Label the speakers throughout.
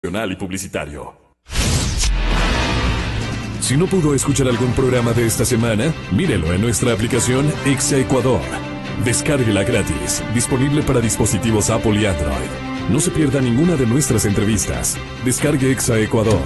Speaker 1: y publicitario. Si no pudo escuchar algún programa de esta semana, mírelo en nuestra aplicación Exa Ecuador. Descárguela gratis, disponible para dispositivos Apple y Android. No se pierda ninguna de nuestras entrevistas. Descargue Exa Ecuador.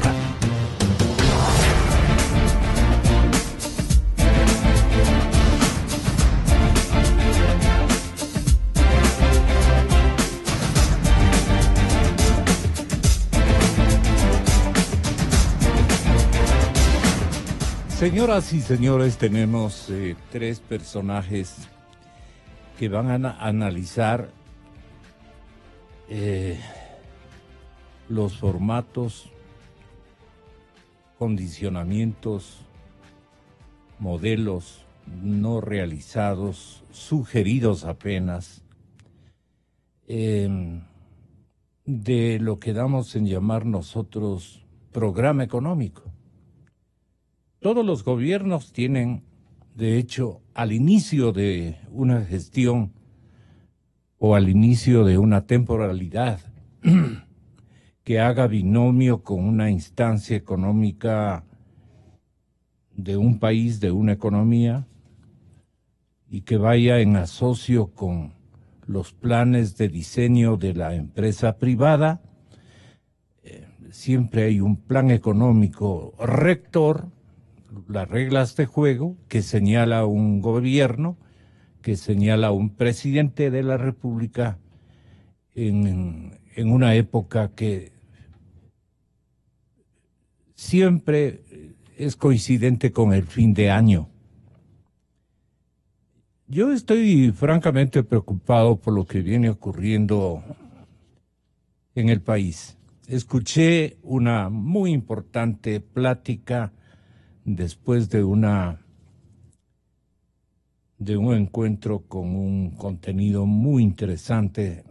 Speaker 2: Señoras y señores, tenemos tres personajes que van a analizar los formatos, condicionamientos, modelos no realizados, sugeridos apenas, de lo que damos en llamar nosotros programa económico. Todos los gobiernos tienen, de hecho, al inicio de una gestión o al inicio de una temporalidad que haga binomio con una instancia económica de un país, de una economía, y que vaya en asocio con los planes de diseño de la empresa privada. Siempre hay un plan económico rector, las reglas de juego que señala un gobierno, que señala un presidente de la República en una época que siempre es coincidente con el fin de año. Yo estoy francamente preocupado por lo que viene ocurriendo en el país. Escuché una muy importante plática después de un encuentro con un contenido muy interesante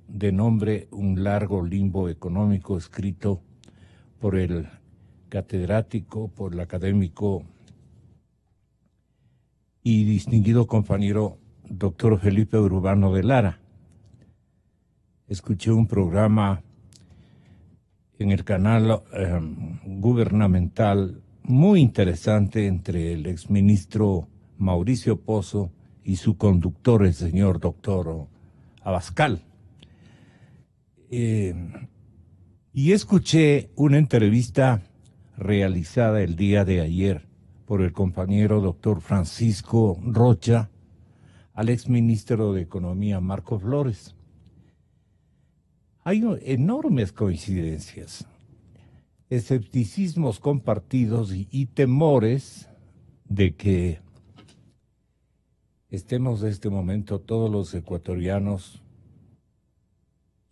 Speaker 2: de nombre Un largo limbo económico, escrito por el catedrático, por el académico y distinguido compañero doctor Felipe Urbano de Lara. Escuché un programa en el canal gubernamental muy interesante entre el exministro Mauricio Pozo y su conductor, el señor doctor Abascal. Y escuché una entrevista realizada el día de ayer por el compañero doctor Francisco Rocha al exministro de Economía Marco Flores. Hay enormes coincidencias, escepticismos compartidos y temores de que estemos en este momento todos los ecuatorianos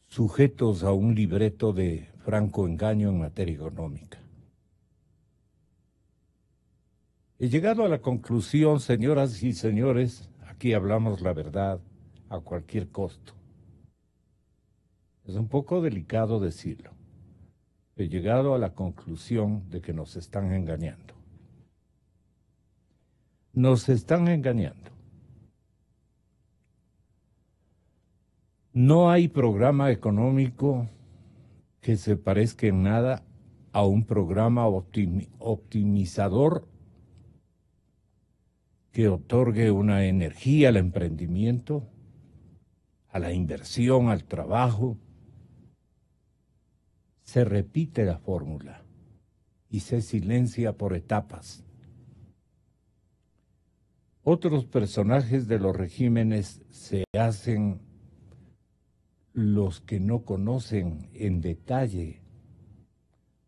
Speaker 2: sujetos a un libreto de franco engaño en materia económica. He llegado a la conclusión, señoras y señores, aquí hablamos la verdad a cualquier costo. Es un poco delicado decirlo. He llegado a la conclusión de que nos están engañando. Nos están engañando. No hay programa económico que se parezca en nada a un programa optimizador que otorgue una energía al emprendimiento, a la inversión, al trabajo. Se repite la fórmula y se silencia por etapas. Otros personajes de los regímenes se hacen los que no conocen en detalle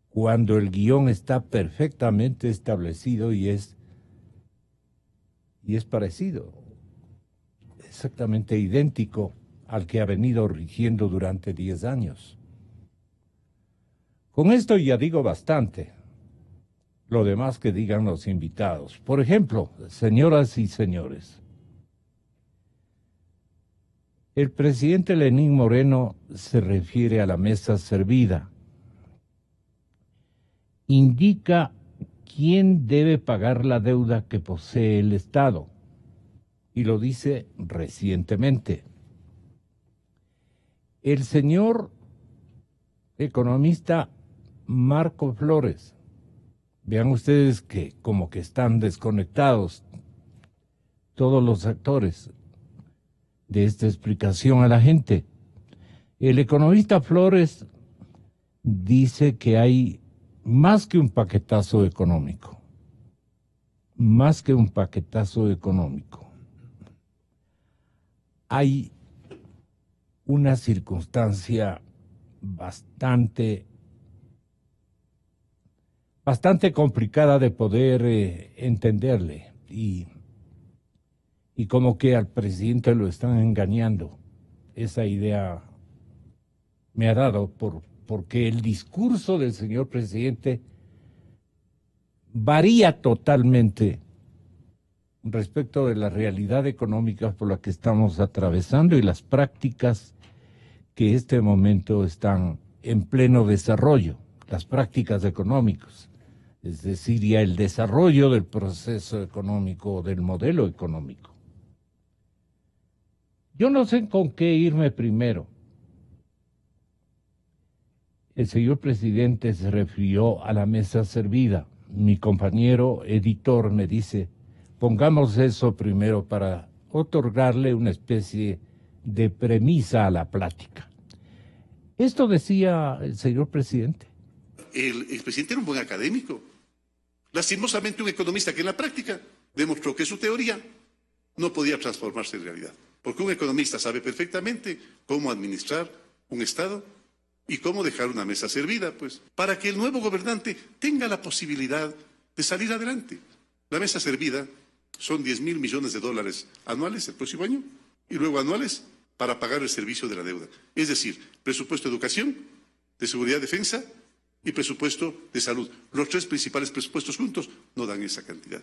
Speaker 2: cuando el guión está perfectamente establecido y es parecido, exactamente idéntico al que ha venido rigiendo durante 10 años. Con esto ya digo bastante. Lo demás que digan los invitados. Por ejemplo, señoras y señores, el presidente Lenín Moreno se refiere a la mesa servida. Indica quién debe pagar la deuda que posee el Estado. Y lo dice recientemente. El señor economista Marco Flores. Vean ustedes que como que están desconectados todos los actores de esta explicación a la gente. El economista Flores dice que hay más que un paquetazo económico, más que un paquetazo económico. Hay una circunstancia bastante complicada de poder entenderle y como que al presidente lo están engañando. Esa idea me ha dado porque el discurso del señor presidente varía totalmente respecto de la realidad económica por la que estamos atravesando y las prácticas que en este momento están en pleno desarrollo, las prácticas económicas, es decir, ya el desarrollo del proceso económico, del modelo económico. Yo no sé con qué irme primero. El señor presidente se refirió a la mesa servida. Mi compañero editor me dice, pongamos eso primero para otorgarle una especie de premisa a la plática. Esto decía el señor presidente.
Speaker 3: El presidente era un buen académico. Lastimosamente un economista que en la práctica demostró que su teoría no podía transformarse en realidad. Porque un economista sabe perfectamente cómo administrar un Estado y cómo dejar una mesa servida, pues, para que el nuevo gobernante tenga la posibilidad de salir adelante. La mesa servida son 10.000 millones de dólares anuales el próximo año y luego anuales para pagar el servicio de la deuda. Es decir, presupuesto de educación, de seguridad, defensa y presupuesto de salud. Los tres principales presupuestos juntos no dan esa cantidad.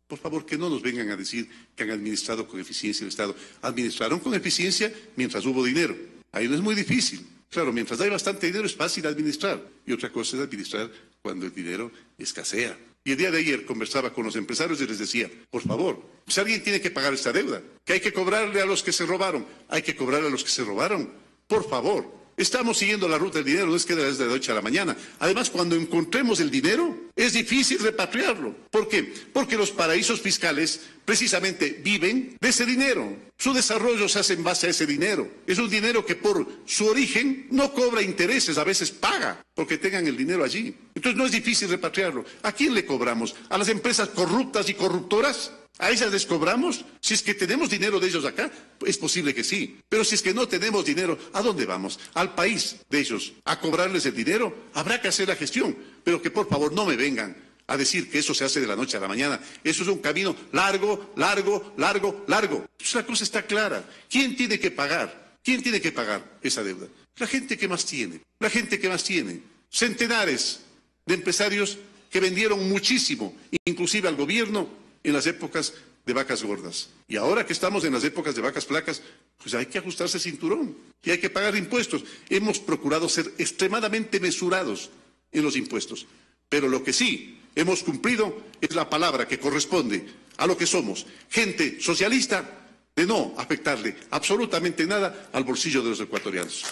Speaker 3: Por favor, que no nos vengan a decir que han administrado con eficiencia el Estado. Administraron con eficiencia mientras hubo dinero. Ahí no es muy difícil. Claro, mientras hay bastante dinero es fácil administrar. Y otra cosa es administrar cuando el dinero escasea. Y el día de ayer conversaba con los empresarios y les decía, por favor, si alguien tiene que pagar esta deuda, que hay que cobrarle a los que se robaron, hay que cobrarle a los que se robaron. Por favor. Estamos siguiendo la ruta del dinero, no es que desde la noche a la mañana. Además, cuando encontremos el dinero, es difícil repatriarlo. ¿Por qué? Porque los paraísos fiscales precisamente viven de ese dinero. Su desarrollo se hace en base a ese dinero. Es un dinero que por su origen no cobra intereses, a veces paga, porque tengan el dinero allí. Entonces no es difícil repatriarlo. ¿A quién le cobramos? ¿A las empresas corruptas y corruptoras? ¿A ellas les cobramos? Si es que tenemos dinero de ellos acá, es posible que sí. Pero si es que no tenemos dinero, ¿a dónde vamos? Al país de ellos. ¿A cobrarles el dinero? Habrá que hacer la gestión. Pero que por favor no me vengan a decir que eso se hace de la noche a la mañana. Eso es un camino largo, largo, largo, largo. Pues la cosa está clara. ¿Quién tiene que pagar? ¿Quién tiene que pagar esa deuda? La gente que más tiene. La gente que más tiene. Centenares de empresarios que vendieron muchísimo, inclusive al gobierno, en las épocas de vacas gordas. Y ahora que estamos en las épocas de vacas flacas, pues hay que ajustarse el cinturón y hay que pagar impuestos. Hemos procurado ser extremadamente mesurados en los impuestos. Pero lo que sí hemos cumplido es la palabra que corresponde a lo que somos. Gente socialista, de no afectarle absolutamente nada al bolsillo de los ecuatorianos.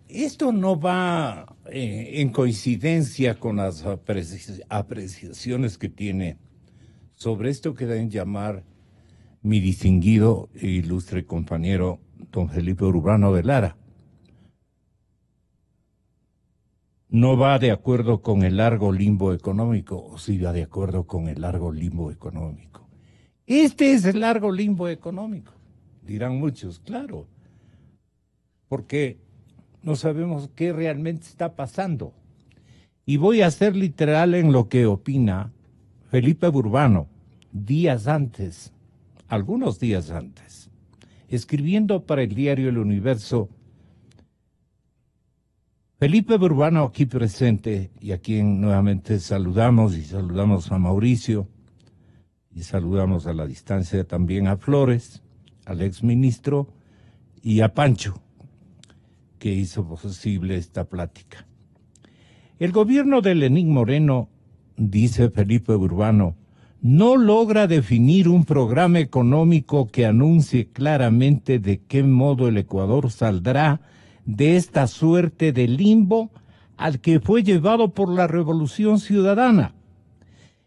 Speaker 2: Esto no va en coincidencia con las apreciaciones que tiene sobre esto que deben llamar mi distinguido e ilustre compañero don Felipe Urbano de Lara. No va de acuerdo con el largo limbo económico, o sí va de acuerdo con el largo limbo económico. Este es el largo limbo económico, dirán muchos, claro, porque no sabemos qué realmente está pasando. Y voy a ser literal en lo que opina Felipe Urbano días antes, algunos días antes, escribiendo para el diario El Universo. Felipe Urbano aquí presente, y a quien nuevamente saludamos, y saludamos a Mauricio, y saludamos a la distancia también a Flores, al exministro, y a Pancho, que hizo posible esta plática. El gobierno de Lenín Moreno, dice Felipe Urbano, no logra definir un programa económico que anuncie claramente de qué modo el Ecuador saldrá de esta suerte de limbo al que fue llevado por la Revolución Ciudadana.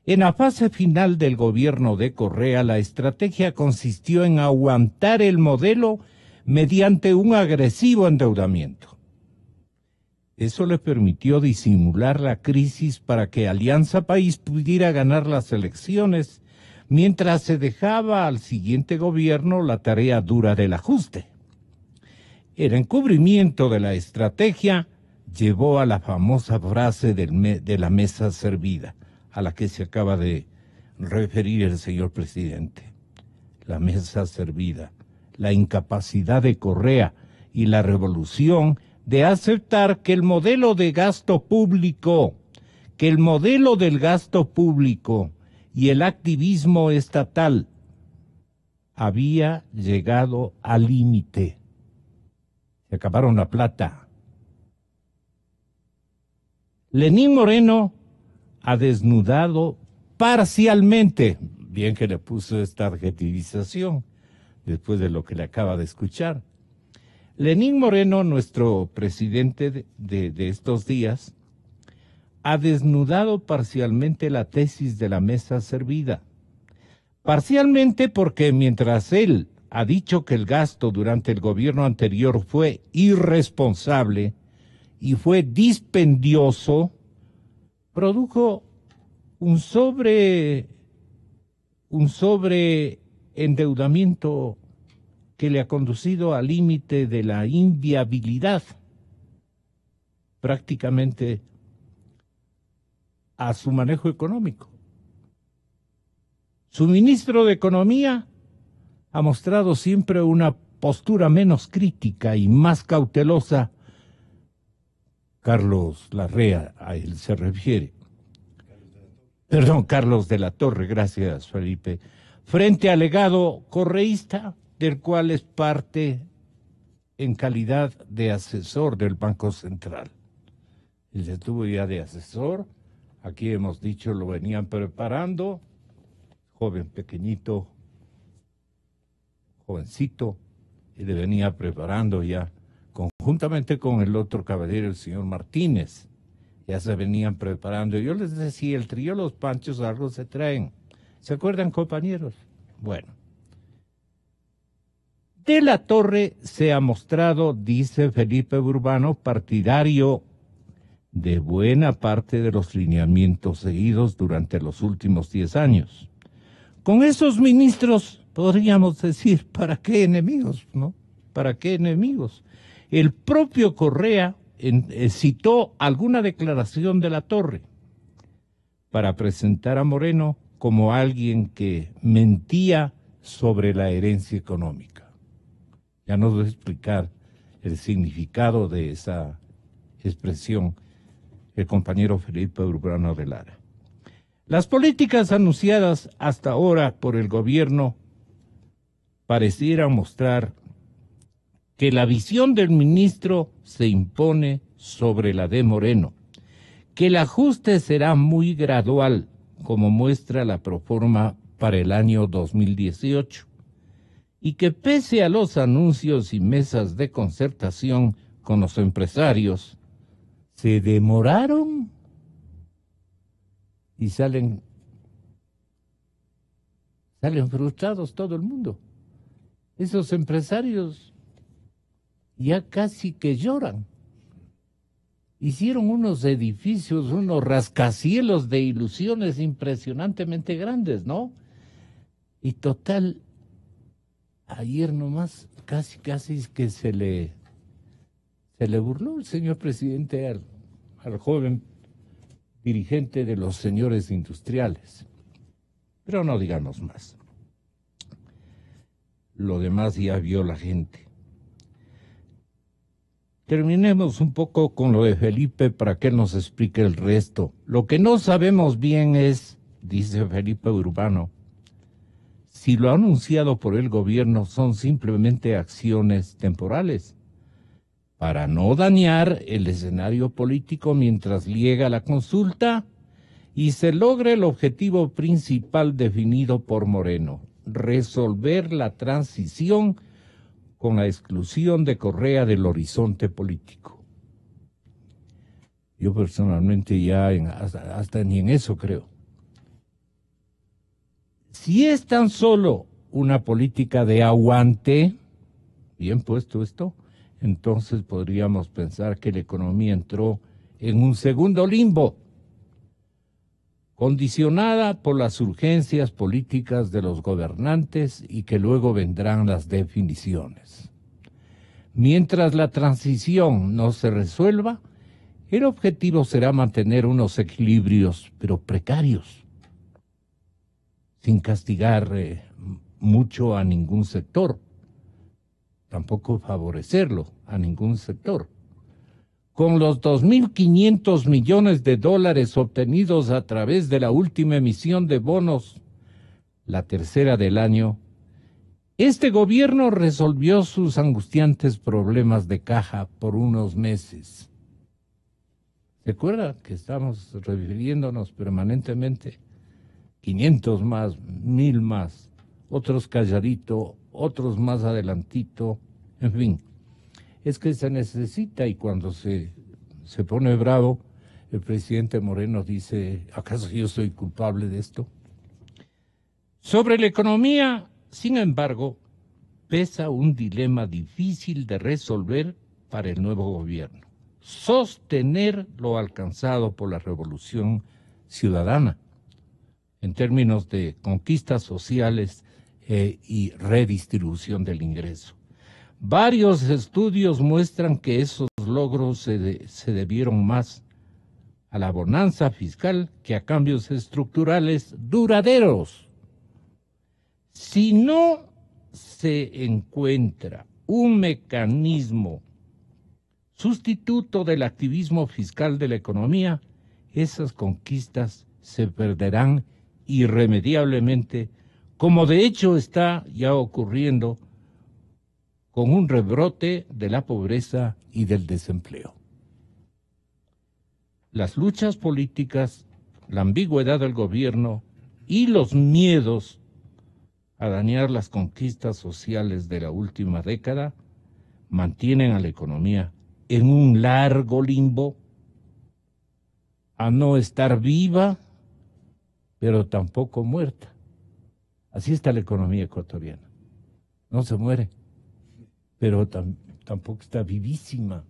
Speaker 2: En la fase final del gobierno de Correa, la estrategia consistió en aguantar el modelo mediante un agresivo endeudamiento. Eso le permitió disimular la crisis para que Alianza País pudiera ganar las elecciones, mientras se dejaba al siguiente gobierno la tarea dura del ajuste. El encubrimiento de la estrategia llevó a la famosa frase de la mesa servida, a la que se acaba de referir el señor presidente. La mesa servida, la incapacidad de Correa y la revolución de aceptar que el modelo de gasto público, y el activismo estatal había llegado al límite. Se acabaron la plata. Lenín Moreno ha desnudado parcialmente, bien que le puso esta adjetivización, después de lo que le acaba de escuchar. Lenín Moreno, nuestro presidente de estos días, ha desnudado parcialmente la tesis de la mesa servida. Parcialmente porque mientras él ha dicho que el gasto durante el gobierno anterior fue irresponsable y fue dispendioso, produjo un sobreendeudamiento que le ha conducido al límite de la inviabilidad, prácticamente a su manejo económico. Su ministro de Economía ha mostrado siempre una postura menos crítica y más cautelosa. Carlos Larrea, a él se refiere. Perdón, Carlos de la Torre, gracias Felipe. Frente al legado correísta, del cual es parte en calidad de asesor del Banco Central. Él estuvo ya de asesor, aquí hemos dicho lo venían preparando, joven pequeñito, jovencito, y le venía preparando ya, conjuntamente con el otro caballero, el señor Martínez, ya se venían preparando. Yo les decía, el trío Los Panchos algo se traen. ¿Se acuerdan, compañeros? Bueno. De la Torre se ha mostrado, dice Felipe Urbano, partidario de buena parte de los lineamientos seguidos durante los últimos 10 años. Con esos ministros, podríamos decir, ¿para qué enemigos, no? ¿Para qué enemigos? El propio Correa citó alguna declaración de la Torre para presentar a Moreno como alguien que mentía sobre la herencia económica. Ya nos voy a explicar el significado de esa expresión el compañero Felipe Urbano de Lara. Las políticas anunciadas hasta ahora por el gobierno parecieran mostrar que la visión del ministro se impone sobre la de Moreno, que el ajuste será muy gradual, como muestra la proforma para el año 2018, y que pese a los anuncios y mesas de concertación con los empresarios, se demoraron y salen frustrados todo el mundo. Esos empresarios ya casi que lloran. Hicieron unos edificios, unos rascacielos de ilusiones impresionantemente grandes, ¿no? Y total, ayer nomás casi que se le burló el señor presidente al joven dirigente de los señores industriales. Pero no digamos más. Lo demás ya vio la gente. Terminemos un poco con lo de Felipe para que él nos explique el resto. Lo que no sabemos bien es, dice Felipe Urbano, si lo anunciado por el gobierno son simplemente acciones temporales para no dañar el escenario político mientras llega la consulta y se logre el objetivo principal definido por Moreno, resolver la transición con la exclusión de Correa del horizonte político. Yo personalmente ya hasta ni en eso creo. Si es tan solo una política de aguante, bien puesto esto, entonces podríamos pensar que la economía entró en un segundo limbo, condicionada por las urgencias políticas de los gobernantes y que luego vendrán las definiciones. Mientras la transición no se resuelva, el objetivo será mantener unos equilibrios, pero precarios, sin castigar mucho a ningún sector, tampoco favorecerlo a ningún sector. Con los 2.500 millones de dólares obtenidos a través de la última emisión de bonos, la tercera del año, este gobierno resolvió sus angustiantes problemas de caja por unos meses. ¿Se acuerda que estamos refiriéndonos permanentemente? 500 más, 1.000 más, otros calladito, otros más adelantito, en fin. Es que se necesita, y cuando se pone bravo, el presidente Moreno dice, ¿acaso yo soy culpable de esto? Sobre la economía, sin embargo, pesa un dilema difícil de resolver para el nuevo gobierno: sostener lo alcanzado por la revolución ciudadana en términos de conquistas sociales y redistribución del ingreso. Varios estudios muestran que esos logros se debieron más a la bonanza fiscal que a cambios estructurales duraderos. Si no se encuentra un mecanismo sustituto del activismo fiscal de la economía, esas conquistas se perderán irremediablemente, como de hecho está ya ocurriendo con un rebrote de la pobreza y del desempleo. Las luchas políticas, la ambigüedad del gobierno y los miedos a dañar las conquistas sociales de la última década mantienen a la economía en un largo limbo, a no estar viva, pero tampoco muerta. Así está la economía ecuatoriana. No se muere, pero tampoco está vivísima,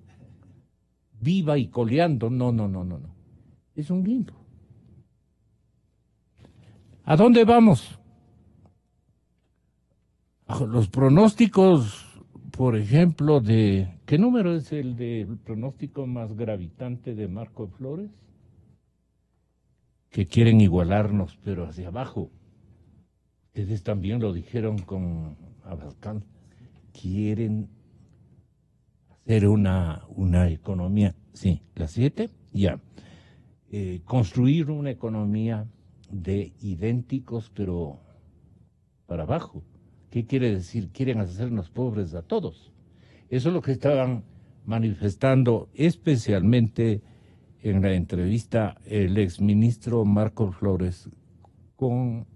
Speaker 2: viva y coleando. No. Es un limbo. ¿A dónde vamos? Los pronósticos, por ejemplo, ¿qué número es el del pronóstico más gravitante de Marco Flores? Que quieren igualarnos, pero hacia abajo. Ustedes también lo dijeron con Abascal. Quieren hacer una economía, sí, las 7, ya. Construir una economía de idénticos, pero para abajo. ¿Qué quiere decir? Quieren hacernos pobres a todos. Eso es lo que estaban manifestando especialmente en la entrevista el exministro Marco Flores con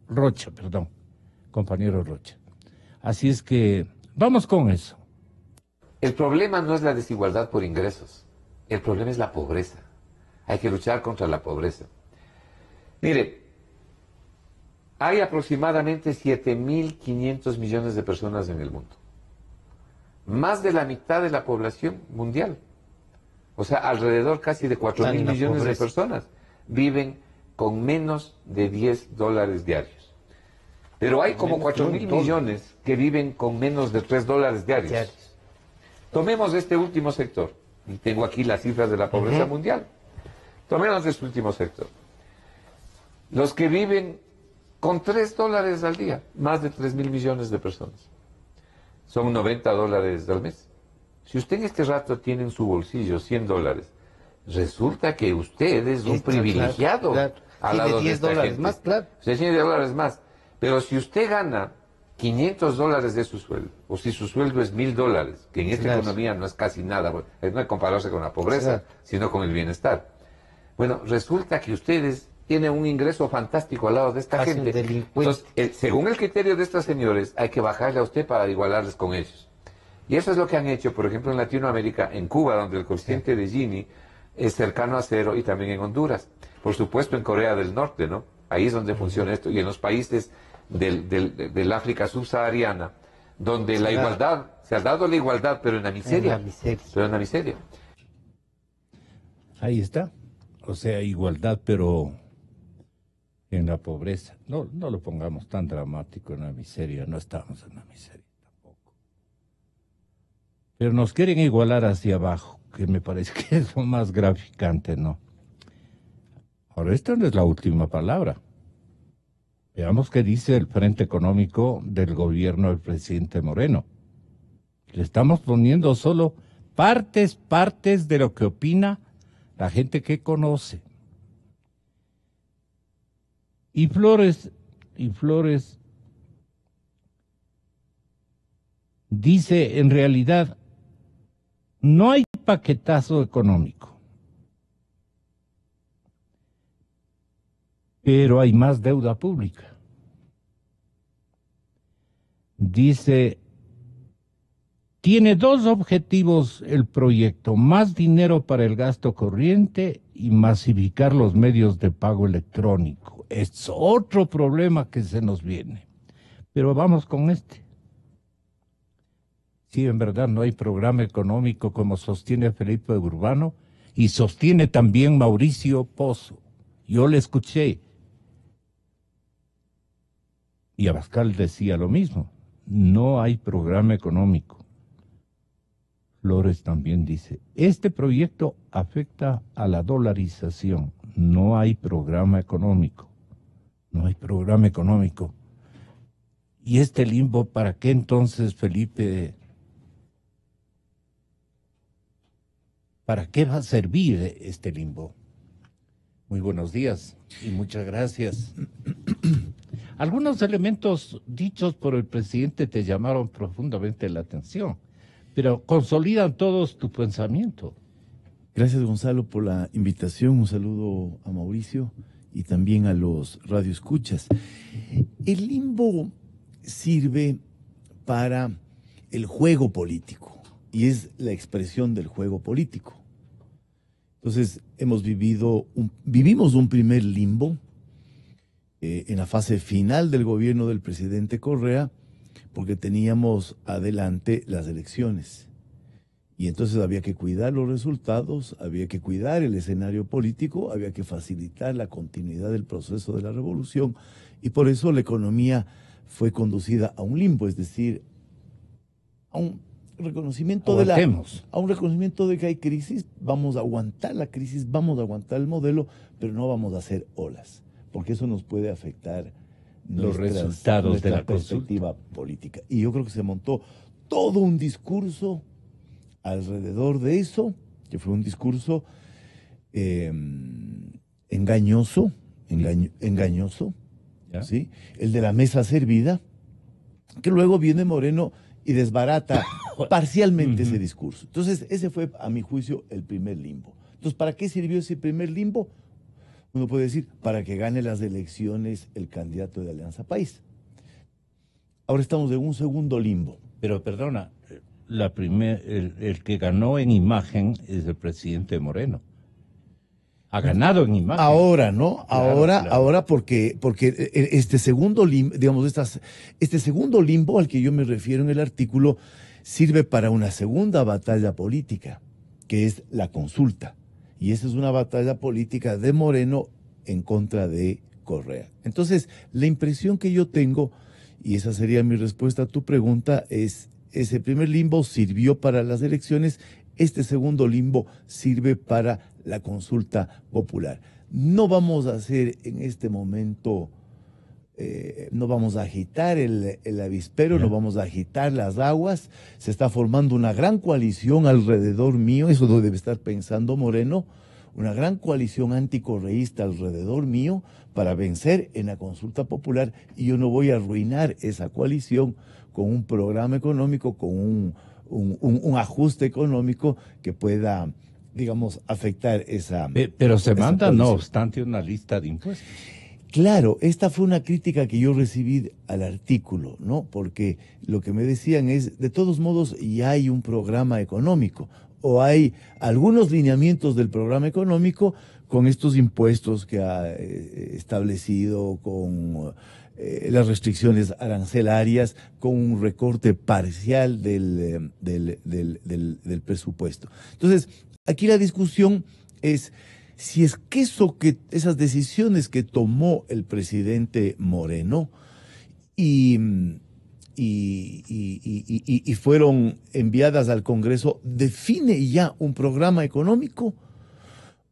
Speaker 2: Rocha, compañero Rocha. Así es que vamos con eso.
Speaker 4: El problema no es la desigualdad por ingresos, el problema es la pobreza. Hay que luchar contra la pobreza. Mire, hay aproximadamente 7.500 millones de personas en el mundo. Más de la mitad de la población mundial. O sea, alrededor casi de 4.000 millones de personas viven con menos de $10 diarios. Pero hay como 4.000 millones que viven con menos de $3 diarios. Tomemos este último sector. Y tengo aquí las cifras de la pobreza mundial. Tomemos este último sector. Los que viven con $3 al día, más de 3.000 millones de personas. Son $90 al mes. Si usted en este rato tiene en su bolsillo $100, resulta que usted es un privilegiado al lado de esta gente.
Speaker 5: Más, claro.
Speaker 4: Usted tiene $10 más. Pero si usted gana $500 de su sueldo, o si su sueldo es $1.000, que en esta economía no es casi nada, no hay que compararse con la pobreza, sino con el bienestar. Bueno, resulta que ustedes tiene un ingreso fantástico al lado de esta
Speaker 5: Casi un
Speaker 4: gente.
Speaker 5: delincuente.
Speaker 4: Entonces, según el criterio de estos señores, hay que bajarle a usted para igualarles con ellos. Y eso es lo que han hecho, por ejemplo, en Latinoamérica, en Cuba, donde el coeficiente de Gini es cercano a cero, y también en Honduras. Por supuesto, en Corea del Norte, ¿no? Ahí es donde funciona esto. Y en los países del África subsahariana, donde la igualdad, se ha dado la igualdad, pero en la miseria.
Speaker 5: En la miseria.
Speaker 4: Pero en la miseria.
Speaker 2: Ahí está. O sea, igualdad, pero en la pobreza. No, no lo pongamos tan dramático en la miseria. No estamos en la miseria tampoco. Pero nos quieren igualar hacia abajo, que me parece que es lo más graficante, ¿no? Ahora, esta no es la última palabra. Veamos qué dice el Frente Económico del gobierno del presidente Moreno. Le estamos poniendo solo partes de lo que opina la gente que conoce. Y Flores dice, en realidad, no hay paquetazo económico, pero hay más deuda pública. Dice, tiene dos objetivos el proyecto: más dinero para el gasto corriente y masificar los medios de pago electrónico. Es otro problema que se nos viene. Pero vamos con este. Sí, en verdad no hay programa económico, como sostiene Felipe Urbano y sostiene también Mauricio Pozo. Yo le escuché. Y Abascal decía lo mismo. No hay programa económico. Flores también dice, este proyecto afecta a la dolarización. No hay programa económico. No hay programa económico. ¿Y este limbo para qué entonces, Felipe? ¿Para qué va a servir este limbo? Muy buenos días y muchas gracias. Algunos elementos dichos por el presidente te llamaron profundamente la atención, pero consolidan todos tu pensamiento.
Speaker 6: Gracias, Gonzalo, por la invitación. Un saludo a Mauricio y también a los radioescuchas. El limbo sirve para el juego político y es la expresión del juego político. Entonces, vivimos un primer limbo en la fase final del gobierno del presidente Correa, porque teníamos adelante las elecciones. Y entonces había que cuidar los resultados, había que cuidar el escenario político, había que facilitar la continuidad del proceso de la revolución, y por eso la economía fue conducida a un limbo, es decir, a un reconocimiento de que hay crisis. Vamos a aguantar la crisis, vamos a aguantar el modelo, pero no vamos a hacer olas, porque eso nos puede afectar
Speaker 2: los resultados de la
Speaker 6: perspectiva política. Y yo creo que se montó todo un discurso alrededor de eso, que fue un discurso engañoso, ¿sí? El de la mesa servida, que luego viene Moreno y desbarata parcialmente ese discurso. Entonces, ese fue, a mi juicio, el primer limbo. Entonces, ¿para qué sirvió ese primer limbo? Uno puede decir, para que gane las elecciones el candidato de Alianza País. Ahora estamos en un segundo limbo.
Speaker 2: Pero perdona, el que ganó en imagen es el presidente Moreno. Ha ganado en imagen.
Speaker 6: Ahora, ¿no?
Speaker 2: Claro.
Speaker 6: Ahora porque este segundo limbo, digamos, este segundo limbo al que yo me refiero en el artículo sirve para una segunda batalla política, que es la consulta. Y esa es una batalla política de Moreno en contra de Correa. Entonces, la impresión que yo tengo, y esa sería mi respuesta a tu pregunta, es: ese primer limbo sirvió para las elecciones, este segundo limbo sirve para la consulta popular. No vamos a hacer en este momento, no vamos a agitar el avispero, no vamos a agitar las aguas. Se está formando una gran coalición alrededor mío, eso lo debe estar pensando Moreno, una gran coalición anticorreísta alrededor mío para vencer en la consulta popular, y yo no voy a arruinar esa coalición con un programa económico, con un ajuste económico que pueda digamos, afectar esa...
Speaker 2: Pero se
Speaker 6: esa
Speaker 2: manda, no
Speaker 6: condición.
Speaker 2: obstante, una lista de impuestos.
Speaker 6: Claro, esta fue una crítica que yo recibí al artículo, ¿no? Porque lo que me decían es, de todos modos, ya hay un programa económico, o hay algunos lineamientos del programa económico con estos impuestos que ha establecido, con las restricciones arancelarias, con un recorte parcial del presupuesto. Entonces, aquí la discusión es si es que esas decisiones que tomó el presidente Moreno y fueron enviadas al Congreso, define ya un programa económico,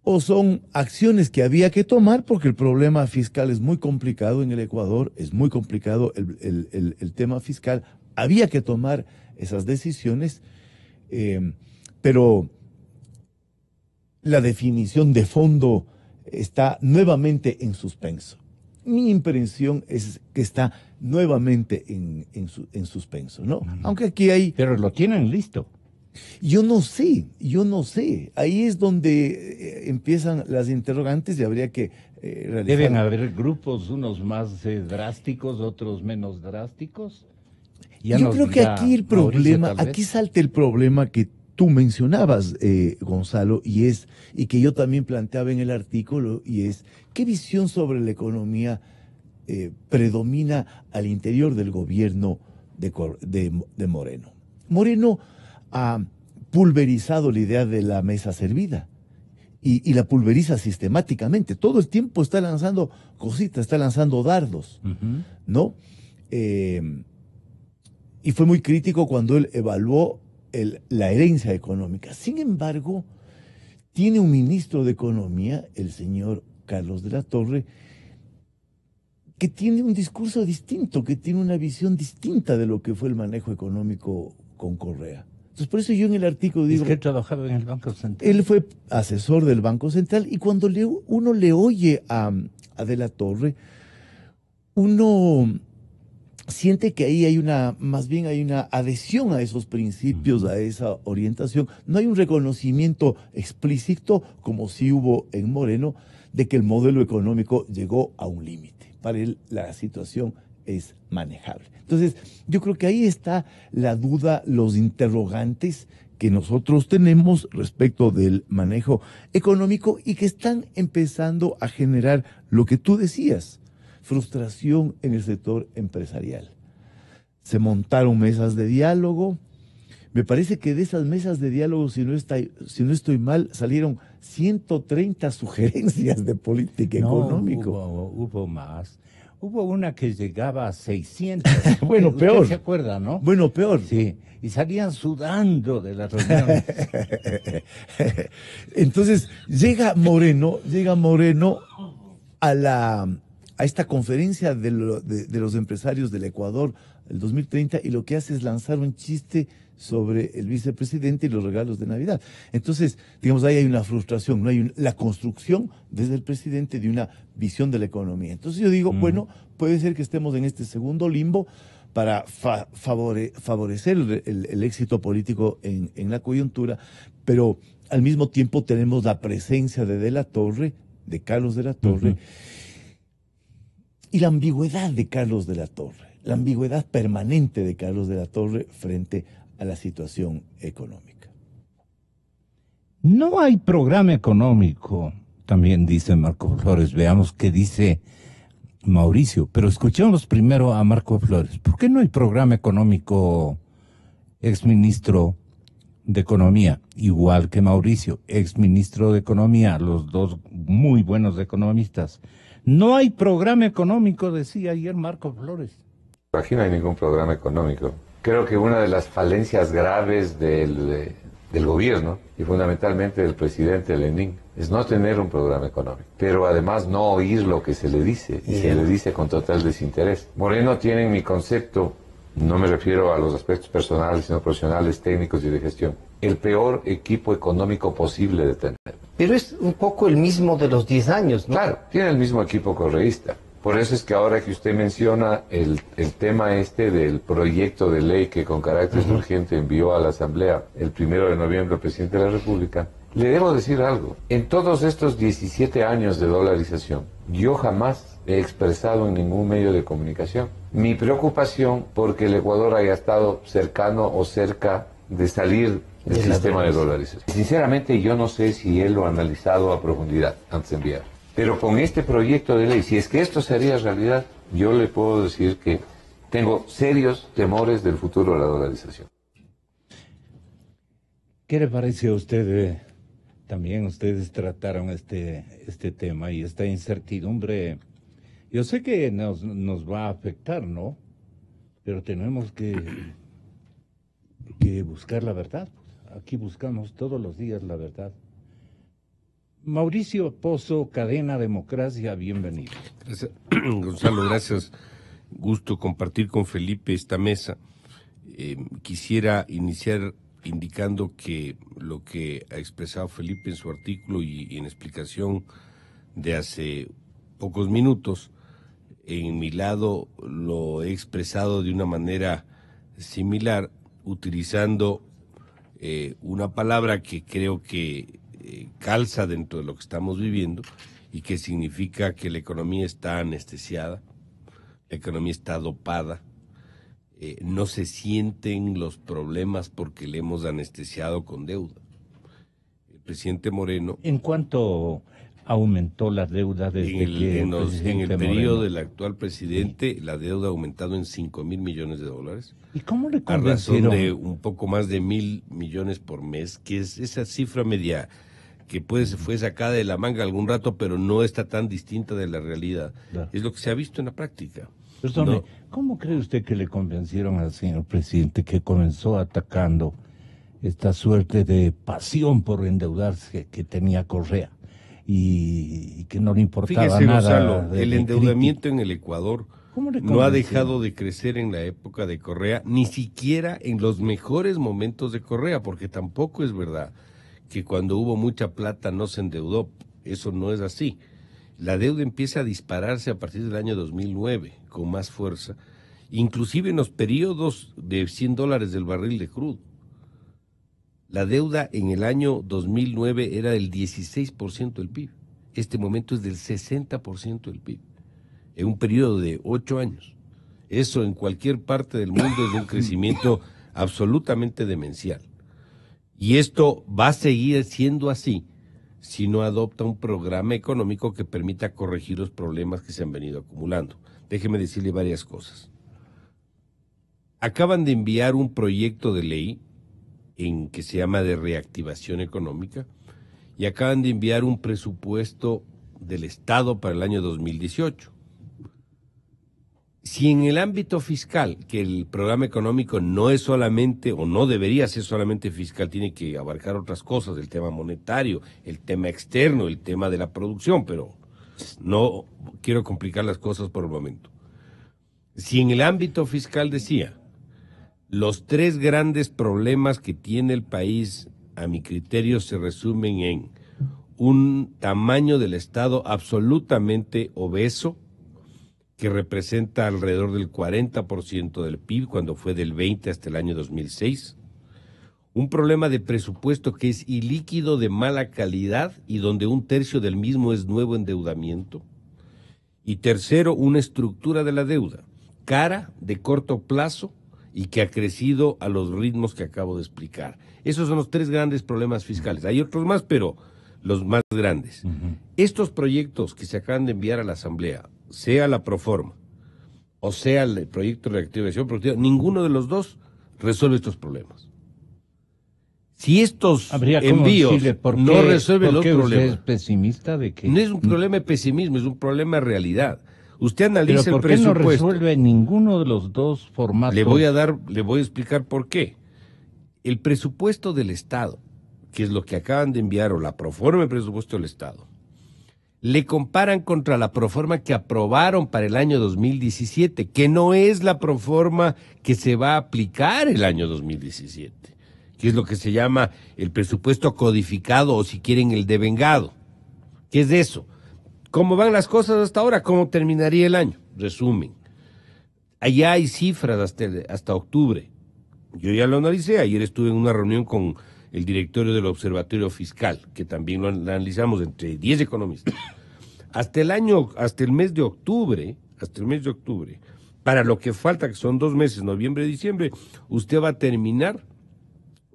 Speaker 6: o son acciones que había que tomar porque el problema fiscal es muy complicado en el Ecuador, es muy complicado el tema fiscal, había que tomar esas decisiones, pero la definición de fondo está nuevamente en suspenso. Mi impresión es que está nuevamente en suspenso, ¿no? Aunque aquí hay...
Speaker 2: Pero lo tienen listo.
Speaker 6: Yo no sé. Ahí es donde empiezan las interrogantes y habría que realizar...
Speaker 2: Deben haber grupos, unos más drásticos, otros menos drásticos. Ya
Speaker 6: Yo
Speaker 2: nos
Speaker 6: creo que
Speaker 2: dirá
Speaker 6: aquí el
Speaker 2: Mauricio,
Speaker 6: problema,
Speaker 2: tal vez.
Speaker 6: aquí salta el problema que tú mencionabas, Gonzalo, y que yo también planteaba en el artículo, y es, ¿qué visión sobre la economía predomina al interior del gobierno de Moreno? Moreno ha pulverizado la idea de la mesa servida y la pulveriza sistemáticamente. Todo el tiempo está lanzando cositas, está lanzando dardos, ¿no? Y fue muy crítico cuando él evaluó la herencia económica. Sin embargo, tiene un ministro de Economía, el señor Carlos de la Torre, que tiene un discurso distinto, que tiene una visión distinta de lo que fue el manejo económico con Correa. Entonces, por eso yo en el artículo digo...
Speaker 2: Es que él trabajaba en el Banco Central.
Speaker 6: Él fue asesor del Banco Central y cuando uno le oye a De la Torre, uno siente que ahí hay más bien hay una adhesión a esos principios, a esa orientación. No hay un reconocimiento explícito, como sí hubo en Moreno, de que el modelo económico llegó a un límite. Para él la situación es manejable. Entonces, yo creo que ahí está la duda, los interrogantes que nosotros tenemos respecto del manejo económico y que están empezando a generar lo que tú decías, frustración en el sector empresarial. Se montaron mesas de diálogo. Me parece que de esas mesas de diálogo, si no estoy mal, salieron 130 sugerencias de política económica.
Speaker 2: Hubo más. Hubo una que llegaba a 600.
Speaker 6: Bueno,
Speaker 2: ¿Usted
Speaker 6: peor.
Speaker 2: se acuerda, no?
Speaker 6: Bueno, peor.
Speaker 2: Sí, y salían sudando de las reuniones.
Speaker 6: Entonces, llega Moreno a esta conferencia de los empresarios del Ecuador, el 2030, y lo que hace es lanzar un chiste sobre el vicepresidente y los regalos de Navidad. Entonces, digamos, ahí hay una frustración, no hay la construcción desde el presidente de una visión de la economía. Entonces yo digo, bueno, puede ser que estemos en este segundo limbo para favorecer el éxito político en la coyuntura, pero al mismo tiempo tenemos la presencia de la Torre, de Carlos de la Torre, y la ambigüedad de Carlos de la Torre, la ambigüedad permanente de Carlos de la Torre frente a la situación económica.
Speaker 2: No hay programa económico, también dice Marco Flores. Veamos qué dice Mauricio, pero escuchemos primero a Marco Flores. ¿Por qué no hay programa económico, exministro de Economía? Igual que Mauricio, exministro de Economía, los dos muy buenos economistas. No hay programa económico, decía ayer Marco Flores.
Speaker 4: Aquí no hay ningún programa económico. Creo que una de las falencias graves del gobierno, y fundamentalmente del presidente Lenin, es no tener un programa económico, pero además no oír lo que se le dice, y se le dice con total desinterés. Moreno tiene, en mi concepto, no me refiero a los aspectos personales, sino profesionales, técnicos y de gestión, el peor equipo económico posible de tener.
Speaker 5: Pero es un poco el mismo de los 10 años, ¿no?
Speaker 4: Claro, tiene el mismo equipo correísta. Por eso es que ahora que usted menciona el tema este del proyecto de ley que con carácter urgente envió a la Asamblea el 1 de noviembre el presidente de la República, Le debo decir algo. En todos estos 17 años de dolarización, yo jamás he expresado en ningún medio de comunicación mi preocupación porque el Ecuador haya estado cercano o cerca de salir del sistema de dolarización. Sinceramente, yo no sé si él lo ha analizado a profundidad antes de enviar. Pero con este proyecto de ley, si es que esto sería realidad, yo le puedo decir que tengo serios temores del futuro de la dolarización.
Speaker 2: ¿Qué le parece a usted? También ustedes trataron este tema y esta incertidumbre. Yo sé que nos va a afectar, ¿no? Pero tenemos que buscar la verdad. Aquí buscamos todos los días la verdad. Mauricio Pozo, Cadena Democracia, bienvenido.
Speaker 7: Gracias, Gonzalo, gracias. Gusto compartir con Felipe esta mesa. Quisiera iniciar indicando que lo que ha expresado Felipe en su artículo y en explicación de hace pocos minutos, en mi lado lo he expresado de una manera similar, utilizando una palabra que creo que calza dentro de lo que estamos viviendo y que significa que la economía está anestesiada, la economía está dopada, no se sienten los problemas porque le hemos anestesiado con deuda. El presidente Moreno...
Speaker 2: ¿En cuánto aumentó la deuda desde
Speaker 7: en el periodo del actual presidente? Sí. La deuda ha aumentado en 5,000 millones de dólares.
Speaker 2: ¿Y cómo le convencieron?
Speaker 7: A razón de un poco más de 1,000 millones por mes, que es esa cifra media que fue sacada de la manga algún rato, pero no está tan distinta de la realidad. Claro. Es lo que se ha visto en la práctica.
Speaker 2: Perdone, no. ¿Cómo cree usted que le convencieron al señor presidente que comenzó atacando esta suerte de pasión por endeudarse que tenía Correa y que no le importaba
Speaker 7: Fíjese,
Speaker 2: nada?
Speaker 7: Gonzalo, el endeudamiento en el Ecuador no ha dejado de crecer en la época de Correa, ni siquiera en los mejores momentos de Correa, porque tampoco es verdad que cuando hubo mucha plata no se endeudó. Eso no es así. La deuda empieza a dispararse a partir del año 2009 con más fuerza, inclusive en los periodos de $100 del barril de crudo. La deuda en el año 2009 era del 16% del PIB. Este momento es del 60% del PIB, en un periodo de 8 años. Eso en cualquier parte del mundo es un crecimiento absolutamente demencial. Y esto va a seguir siendo así si no adopta un programa económico que permita corregir los problemas que se han venido acumulando. Déjeme decirle varias cosas. Acaban de enviar un proyecto de ley que se llama de reactivación económica y acaban de enviar un presupuesto del Estado para el año 2018. Si en el ámbito fiscal, que el programa económico no es solamente, o no debería ser solamente fiscal, tiene que abarcar otras cosas, el tema monetario, el tema externo, el tema de la producción, pero no quiero complicar las cosas por el momento. Si en el ámbito fiscal decía, los 3 grandes problemas que tiene el país, a mi criterio, se resumen en un tamaño del Estado absolutamente obeso, que representa alrededor del 40% del PIB, cuando fue del 20% hasta el año 2006. Un problema de presupuesto que es ilíquido, de mala calidad, y donde 1/3 del mismo es nuevo endeudamiento. Y tercero, una estructura de la deuda, cara, de corto plazo, y que ha crecido a los ritmos que acabo de explicar. Esos son los 3 grandes problemas fiscales. Hay otros más, pero los más grandes. Estos proyectos que se acaban de enviar a la Asamblea, sea la Proforma o sea el proyecto de reactivación productiva, ninguno de los dos resuelve estos problemas. Si estos envíos no resuelven los problemas...
Speaker 2: ¿Usted es pesimista de que...?
Speaker 7: No es un problema de pesimismo, es un problema de realidad. Usted analiza el presupuesto.
Speaker 2: ¿Por qué no resuelve ninguno de los dos formatos?
Speaker 7: Le voy a explicar por qué. El presupuesto del Estado, que es lo que acaban de enviar, o la Proforma de presupuesto del Estado, le comparan contra la proforma que aprobaron para el año 2017, que no es la proforma que se va a aplicar el año 2017, que es lo que se llama el presupuesto codificado, o si quieren el devengado. ¿Qué es eso? ¿Cómo van las cosas hasta ahora? ¿Cómo terminaría el año? Resumen. Allá hay cifras hasta octubre. Yo ya lo analicé, ayer estuve en una reunión con el directorio del Observatorio Fiscal, que también lo analizamos entre 10 economistas. Hasta el mes de octubre, para lo que falta, que son 2 meses, noviembre y diciembre, usted va a terminar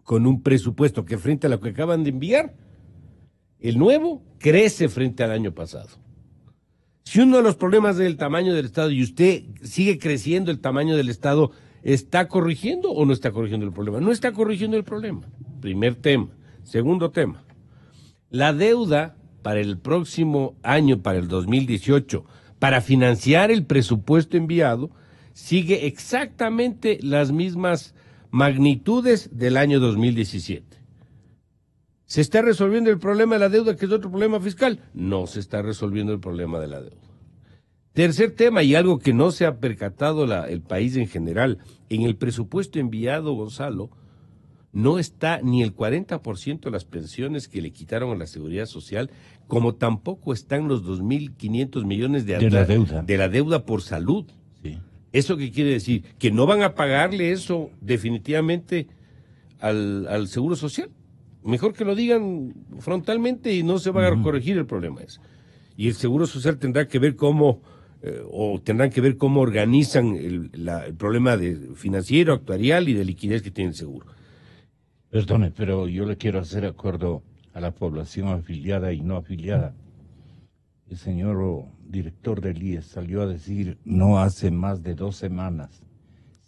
Speaker 7: con un presupuesto que frente a lo que acaban de enviar, el nuevo crece frente al año pasado. Si uno de los problemas es el tamaño del Estado y usted sigue creciendo el tamaño del Estado, ¿está corrigiendo o no está corrigiendo el problema? No está corrigiendo el problema. Primer tema. Segundo tema. La deuda para el próximo año, para el 2018, para financiar el presupuesto enviado, sigue exactamente las mismas magnitudes del año 2017. ¿Se está resolviendo el problema de la deuda, que es otro problema fiscal? No se está resolviendo el problema de la deuda. Tercer tema, y algo que no se ha percatado el país en general, en el presupuesto enviado, Gonzalo, no está ni el 40% de las pensiones que le quitaron a la Seguridad Social, como tampoco están los 2.500 millones de la deuda por salud.
Speaker 2: Sí.
Speaker 7: ¿Eso qué quiere decir? Que no van a pagarle eso definitivamente al Seguro Social. Mejor que lo digan frontalmente y no se va a corregir el problema ese. Y el Seguro Social tendrán que ver cómo organizan el problema financiero, actuarial y de liquidez que tiene el seguro.
Speaker 2: Perdone, pero yo le quiero hacer acuerdo a la población afiliada y no afiliada. El señor director del IES salió a decir no hace más de 2 semanas.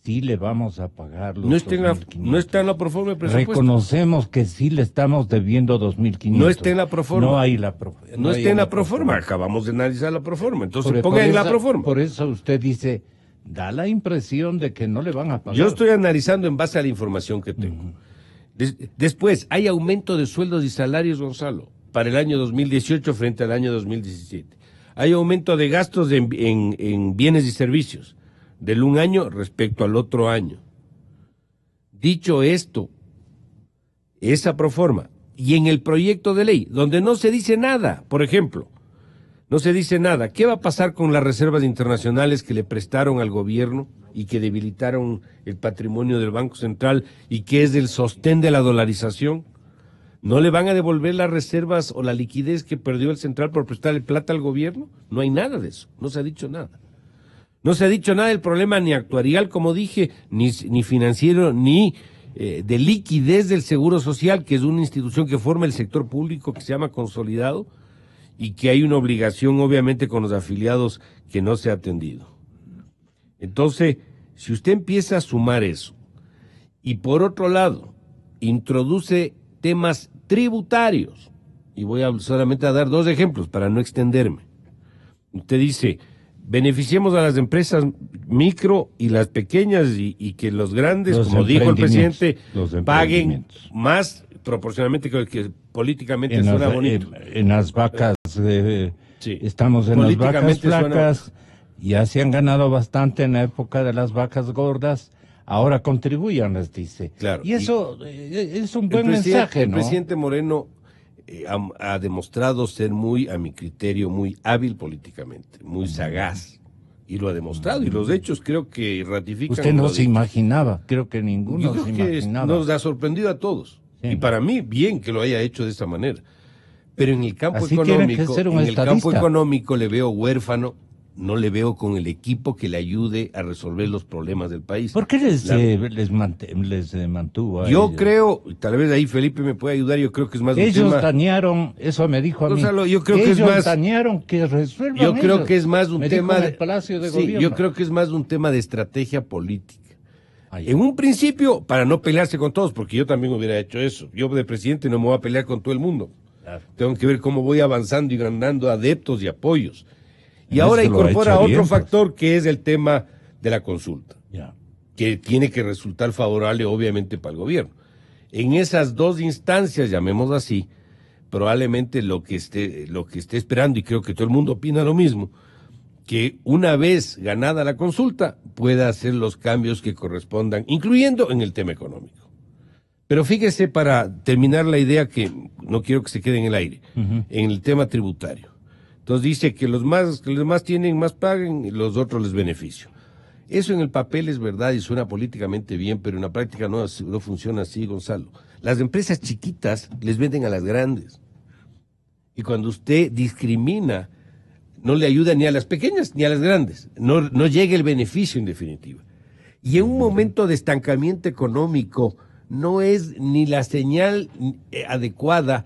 Speaker 2: Sí le vamos a pagar los 2.500.
Speaker 7: No está en la proforma de presupuesto.
Speaker 2: Reconocemos que sí le estamos debiendo 2.500.
Speaker 7: No está en la proforma.
Speaker 2: No hay la proforma.
Speaker 7: No está en la proforma. Acabamos de analizar la proforma. Entonces pongan en la proforma.
Speaker 2: Por eso usted dice, da la impresión de que no le van a pagar.
Speaker 7: Yo estoy analizando en base a la información que tengo. Después, hay aumento de sueldos y salarios, Gonzalo, para el año 2018 frente al año 2017. Hay aumento de gastos en bienes y servicios del un año respecto al otro año. Dicho esto, esa proforma, y en el proyecto de ley, donde no se dice nada, por ejemplo, no se dice nada, ¿qué va a pasar con las reservas internacionales que le prestaron al gobierno y que debilitaron el patrimonio del Banco Central y que es el sostén de la dolarización? ¿No le van a devolver las reservas o la liquidez que perdió el Central por prestarle plata al gobierno? No hay nada de eso, no se ha dicho nada. No se ha dicho nada del problema ni actuarial, como dije, ni financiero, ni de liquidez del Seguro Social, que es una institución que forma el sector público que se llama consolidado y que hay una obligación obviamente con los afiliados que no se ha atendido. Entonces, si usted empieza a sumar eso y por otro lado introduce temas tributarios, y voy solamente a dar 2 ejemplos para no extenderme. Usted dice, beneficiemos a las empresas micro y las pequeñas y que los grandes, como dijo el presidente, paguen más proporcionalmente que políticamente suena bonito.
Speaker 2: En las vacas,
Speaker 7: sí.
Speaker 2: Estamos en las vacas flacas, ya se han ganado bastante en la época de las vacas gordas, ahora contribuyan, les dice.
Speaker 7: Claro.
Speaker 2: Y eso es un buen mensaje, ¿no?
Speaker 7: El presidente Moreno ha demostrado ser a mi criterio, muy hábil políticamente, muy sagaz. Y lo ha demostrado, y los hechos creo que ratifican.
Speaker 2: Usted no se imaginaba, creo que ninguno se imaginaba.
Speaker 7: Nos ha sorprendido a todos. Sí. Y para mí, bien que lo haya hecho de esa manera. Pero en el campo económico le veo huérfano, no le veo con el equipo que le ayude a resolver los problemas del país.
Speaker 2: ¿Por qué les mantuvo a
Speaker 7: Yo
Speaker 2: ellos?
Speaker 7: Creo, tal vez ahí Felipe me puede ayudar, yo creo que es más
Speaker 2: ellos
Speaker 7: un tema...
Speaker 2: dañaron, eso me dijo a mí.
Speaker 7: Gonzalo, yo creo
Speaker 2: ellos
Speaker 7: que es más...
Speaker 2: dañaron, que resuelvan
Speaker 7: Yo creo
Speaker 2: ellos.
Speaker 7: que es más un
Speaker 2: me
Speaker 7: tema
Speaker 2: dijo en el Palacio de Gobierno.
Speaker 7: Yo creo que es más un tema de estrategia política. En un principio, para no pelearse con todos, porque yo también hubiera hecho eso. Yo de presidente no me voy a pelear con todo el mundo. Claro. Tengo que ver cómo voy avanzando y ganando adeptos y apoyos. Y ahora incorpora otro factor que es el tema de la consulta, que tiene que resultar favorable obviamente para el gobierno. En esas 2 instancias, llamémoslo así, probablemente lo que esté esperando, y creo que todo el mundo opina lo mismo, que una vez ganada la consulta pueda hacer los cambios que correspondan, incluyendo en el tema económico. Pero fíjese, para terminar la idea, que no quiero que se quede en el aire, en el tema tributario. Entonces dice que los más tienen, más paguen, y los otros les beneficio. Eso en el papel es verdad y suena políticamente bien, pero en la práctica no funciona así, Gonzalo. Las empresas chiquitas les venden a las grandes. Y cuando usted discrimina, no le ayuda ni a las pequeñas ni a las grandes. No llega el beneficio en definitiva. Y en un momento de estancamiento económico no es ni la señal adecuada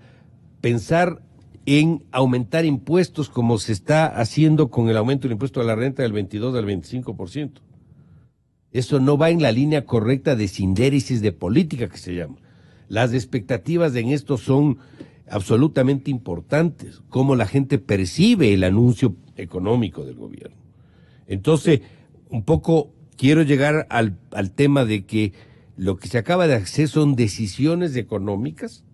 Speaker 7: pensar en aumentar impuestos como se está haciendo con el aumento del impuesto a la renta del 22 al 25%. Eso no va en la línea correcta de sindéresis de política que se llama. Las expectativas en esto son absolutamente importantes, cómo la gente percibe el anuncio económico del gobierno. Entonces, un poco quiero llegar al tema de que lo que se acaba de hacer son decisiones económicas,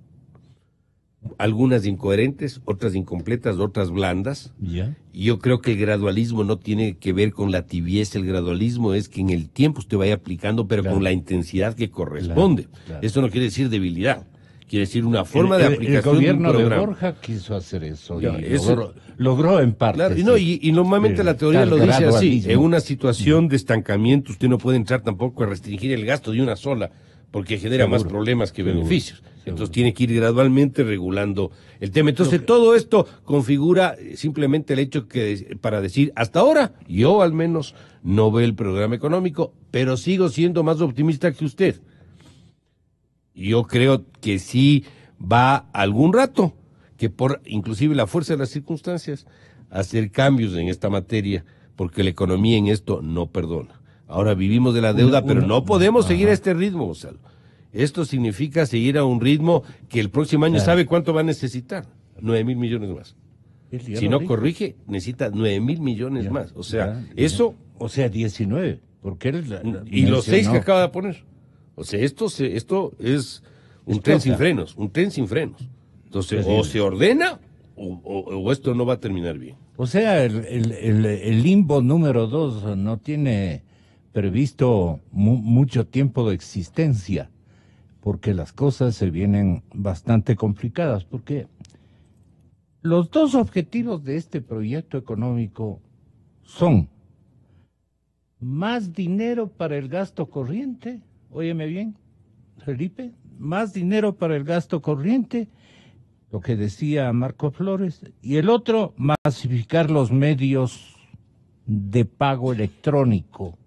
Speaker 7: algunas incoherentes, otras incompletas, otras blandas.
Speaker 2: ¿Ya?
Speaker 7: Y yo creo que el gradualismo no tiene que ver con la tibieza, el gradualismo es que en el tiempo usted vaya aplicando, pero con la intensidad que corresponde.
Speaker 2: Claro.
Speaker 7: Eso no quiere decir debilidad, quiere decir una forma de aplicación.
Speaker 2: El gobierno
Speaker 7: de un
Speaker 2: de
Speaker 7: programa.
Speaker 2: Borja quiso hacer eso,
Speaker 7: Ya,
Speaker 2: y
Speaker 7: eso-
Speaker 2: logró en parte.
Speaker 7: Claro, y,
Speaker 2: sí.
Speaker 7: no, y normalmente la teoría
Speaker 2: Tal
Speaker 7: lo dice así,
Speaker 2: gradualismo.
Speaker 7: en una situación de estancamiento usted no puede entrar tampoco a restringir el gasto de una sola, porque genera más problemas que beneficios. Entonces tiene que ir gradualmente regulando el tema. Entonces todo esto configura simplemente el hecho que para decir, hasta ahora yo al menos no veo el programa económico, pero sigo siendo más optimista que usted. Yo creo que sí va algún rato, que por inclusive la fuerza de las circunstancias, hacer cambios en esta materia, porque la economía en esto no perdona. Ahora vivimos de la deuda, pero no podemos seguir a este ritmo, Gonzalo. Esto significa seguir a un ritmo que el próximo año sabe cuánto va a necesitar. 9,000 millones más. Si no corrige, necesita 9,000 millones más. O sea, eso...
Speaker 2: O sea, 19, porque él
Speaker 7: Y los 6 que
Speaker 2: mencionó.
Speaker 7: acaba de poner. O sea, esto es un tren sin frenos, un tren sin frenos. Entonces, o se ordena o esto no va a terminar bien.
Speaker 2: O sea, el limbo número 2 no tiene previsto mucho tiempo de existencia, porque las cosas se vienen bastante complicadas, porque los dos objetivos de este proyecto económico son más dinero para el gasto corriente, óyeme bien, Felipe, más dinero para el gasto corriente, lo que decía Marco Flores, y el otro, masificar los medios de pago electrónico,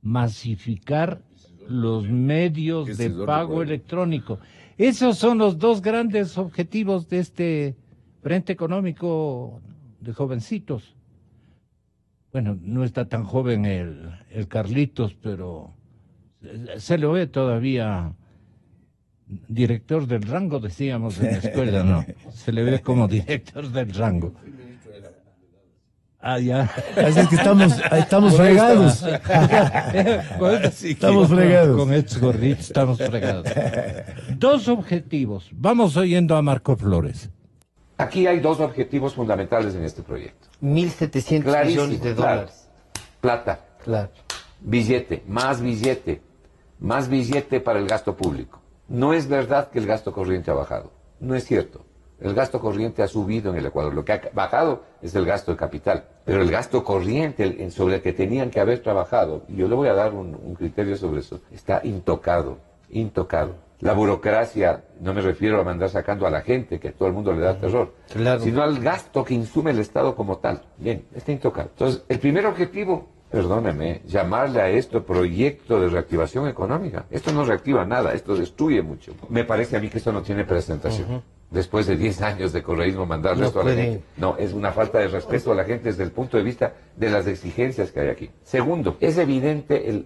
Speaker 2: masificar los medios
Speaker 7: Ese
Speaker 2: de
Speaker 7: es otro
Speaker 2: pago
Speaker 7: problema.
Speaker 2: electrónico. Esos son los dos grandes objetivos de este Frente Económico de jovencitos. Bueno, no está tan joven el Carlitos, pero se le ve todavía director del rango, decíamos en la escuela, ¿no? Se le ve como director del rango. Ah, ya.
Speaker 6: Así es que estamos fregados. Estamos fregados.
Speaker 2: Con estos gorditos estamos fregados. Dos objetivos. Vamos oyendo a Marco Flores.
Speaker 4: Aquí hay dos objetivos fundamentales en este proyecto.
Speaker 5: 1.700
Speaker 4: Clarísimo,
Speaker 5: millones de
Speaker 4: claro.
Speaker 5: dólares.
Speaker 4: Plata,
Speaker 5: Claro.
Speaker 4: billete más billete para el gasto público. No es verdad que el gasto corriente ha bajado. No es cierto. El gasto corriente ha subido en el Ecuador. Lo que ha bajado es el gasto de capital. Pero el gasto corriente sobre el que tenían que haber trabajado, y yo le voy a dar un criterio sobre eso, está intocado. La burocracia, no me refiero a mandar sacando a la gente, que a todo el mundo le da terror,
Speaker 5: Claro.
Speaker 4: sino al gasto que insume el Estado como tal. Bien, está intocado. Entonces, el primer objetivo, perdóneme, llamarle a esto proyecto de reactivación económica. Esto no reactiva nada, esto destruye mucho. Me parece a mí que esto no tiene presentación. Después de 10 años de correísmo, mandarle
Speaker 5: No
Speaker 4: esto a la
Speaker 5: puede.
Speaker 4: gente. No, es una falta de respeto a la gente desde el punto de vista de las exigencias que hay aquí. Segundo, es evidente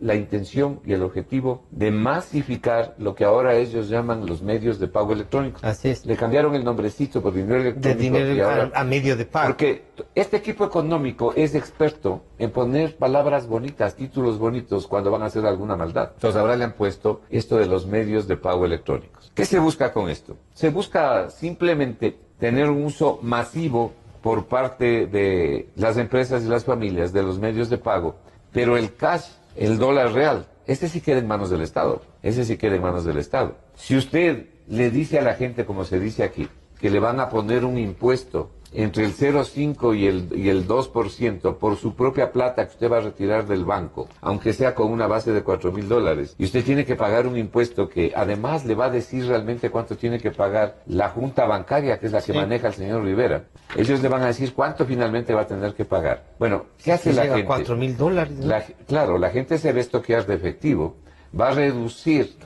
Speaker 4: la intención y el objetivo de masificar lo que ahora ellos llaman los medios de pago electrónicos.
Speaker 5: Así es.
Speaker 4: Le cambiaron el nombrecito por dinero
Speaker 5: De
Speaker 4: electrónico. y
Speaker 5: dinero
Speaker 4: ahora-
Speaker 5: a medio de pago.
Speaker 4: porque este equipo económico es experto en poner palabras bonitas, títulos bonitos cuando van a hacer alguna maldad. Entonces ahora le han puesto esto de los medios de pago electrónicos. ¿Qué se busca con esto? Se busca simplemente tener un uso masivo por parte de las empresas y las familias de los medios de pago, pero el cash, el dólar real, ese sí queda en manos del Estado. Ese sí queda en manos del Estado. Si usted le dice a la gente, como se dice aquí, que le van a poner un impuesto entre el 0,5 y el 2% por su propia plata que usted va a retirar del banco, aunque sea con una base de $4,000, y usted tiene que pagar un impuesto que además le va a decir realmente cuánto tiene que pagar la junta bancaria, que es la que maneja el señor Rivera. Ellos le van a decir cuánto finalmente va a tener que pagar. Bueno, ¿qué hace la gente?
Speaker 5: $4,000, ¿no?
Speaker 4: Claro, la gente se va a estoquear de efectivo, va a reducir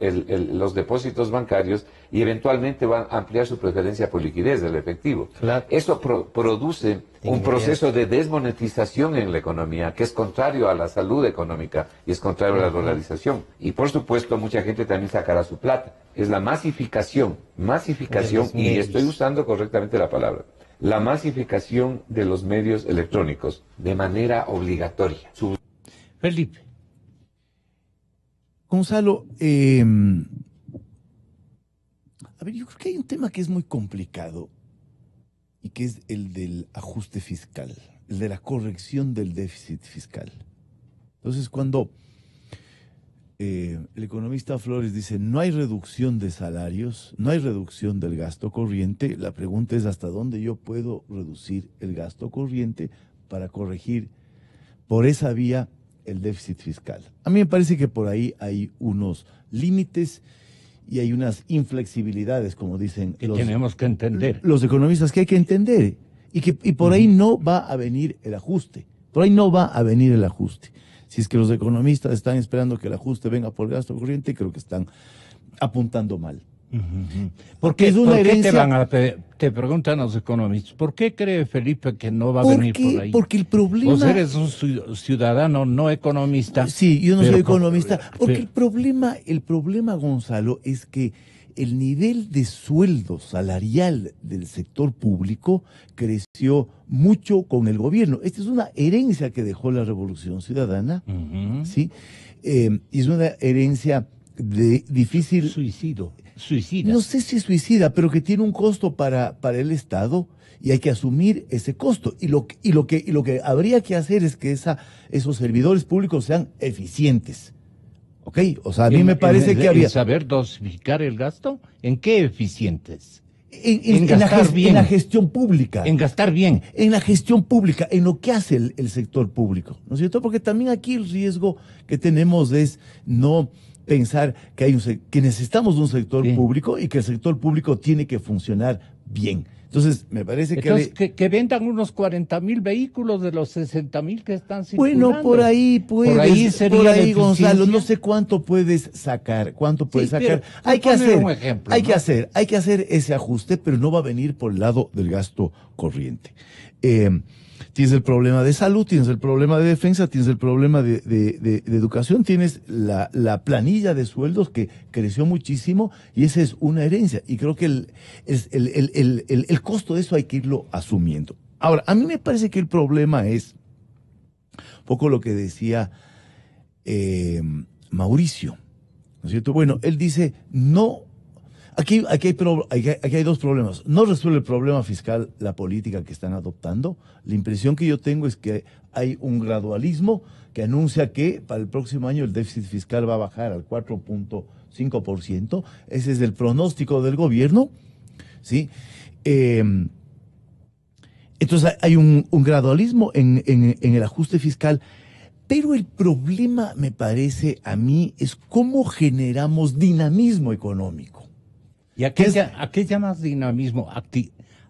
Speaker 4: los depósitos bancarios y eventualmente va a ampliar su preferencia por liquidez del efectivo.
Speaker 5: Claro.
Speaker 4: Eso produce un proceso de desmonetización en la economía que es contrario a la salud económica y es contrario a la dolarización. Y por supuesto mucha gente también sacará su plata. Es la masificación, y estoy usando correctamente la palabra, la masificación de los medios electrónicos de manera obligatoria.
Speaker 2: Felipe.
Speaker 6: Gonzalo, a ver, yo creo que hay un tema que es muy complicado y que es el del ajuste fiscal, el de la corrección del déficit fiscal. Entonces, cuando el economista Flores dice no hay reducción de salarios, no hay reducción del gasto corriente, la pregunta es hasta dónde yo puedo reducir el gasto corriente para corregir por esa vía el déficit fiscal. A mí me parece que por ahí hay unos límites y hay unas inflexibilidades, como dicen
Speaker 2: que tenemos que entender.
Speaker 6: Los economistas, que hay que entender y por ahí no va a venir el ajuste. Por ahí no va a venir el ajuste. Si es que los economistas están esperando que el ajuste venga por el gasto corriente, creo que están apuntando mal.
Speaker 2: Porque es una herencia. Te preguntan los economistas, ¿por qué cree Felipe que no va a venir por ahí?
Speaker 6: Porque el problema...
Speaker 2: Vos eres un ciudadano no economista.
Speaker 6: Sí, yo no soy economista. Porque el problema, Gonzalo, es que el nivel de sueldo salarial del sector público creció mucho con el gobierno. Esta es una herencia que dejó la Revolución Ciudadana, ¿sí? Y es una herencia de difícil...
Speaker 2: Suicida.
Speaker 6: No sé si suicida, pero que tiene un costo para el Estado y hay que asumir ese costo. Y lo que habría que hacer es que esos servidores públicos sean eficientes. ¿Ok? O sea, a mí me parece que habría...
Speaker 2: ¿Saber dosificar el gasto? ¿En qué eficientes?
Speaker 6: En la gestión pública.
Speaker 2: En gastar bien.
Speaker 6: En la gestión pública, en lo que hace el sector público. ¿No es cierto? Porque también aquí el riesgo que tenemos es no pensar que necesitamos un sector público y que el sector público tiene que funcionar bien. Entonces, me parece
Speaker 2: que vendan unos 40,000 vehículos de los 60,000 que están circulando.
Speaker 6: Bueno, por ahí Gonzalo, no sé cuánto puedes sacar, Hay que hacer ese ajuste, pero no va a venir por el lado del gasto corriente. Tienes el problema de salud, tienes el problema de defensa, tienes el problema de educación, tienes la planilla de sueldos que creció muchísimo y esa es una herencia. Y creo que el costo de eso hay que irlo asumiendo. Ahora, a mí me parece que el problema es un poco lo que decía Mauricio, ¿no es cierto? Bueno, él dice, no... Aquí hay dos problemas. No resuelve el problema fiscal la política que están adoptando. La impresión que yo tengo es que hay un gradualismo que anuncia que para el próximo año el déficit fiscal va a bajar al 4.5%. Ese es el pronóstico del gobierno, ¿sí? Entonces hay un gradualismo en el ajuste fiscal. Pero el problema, me parece a mí, es cómo generamos dinamismo económico.
Speaker 2: ¿Y a qué llamas dinamismo?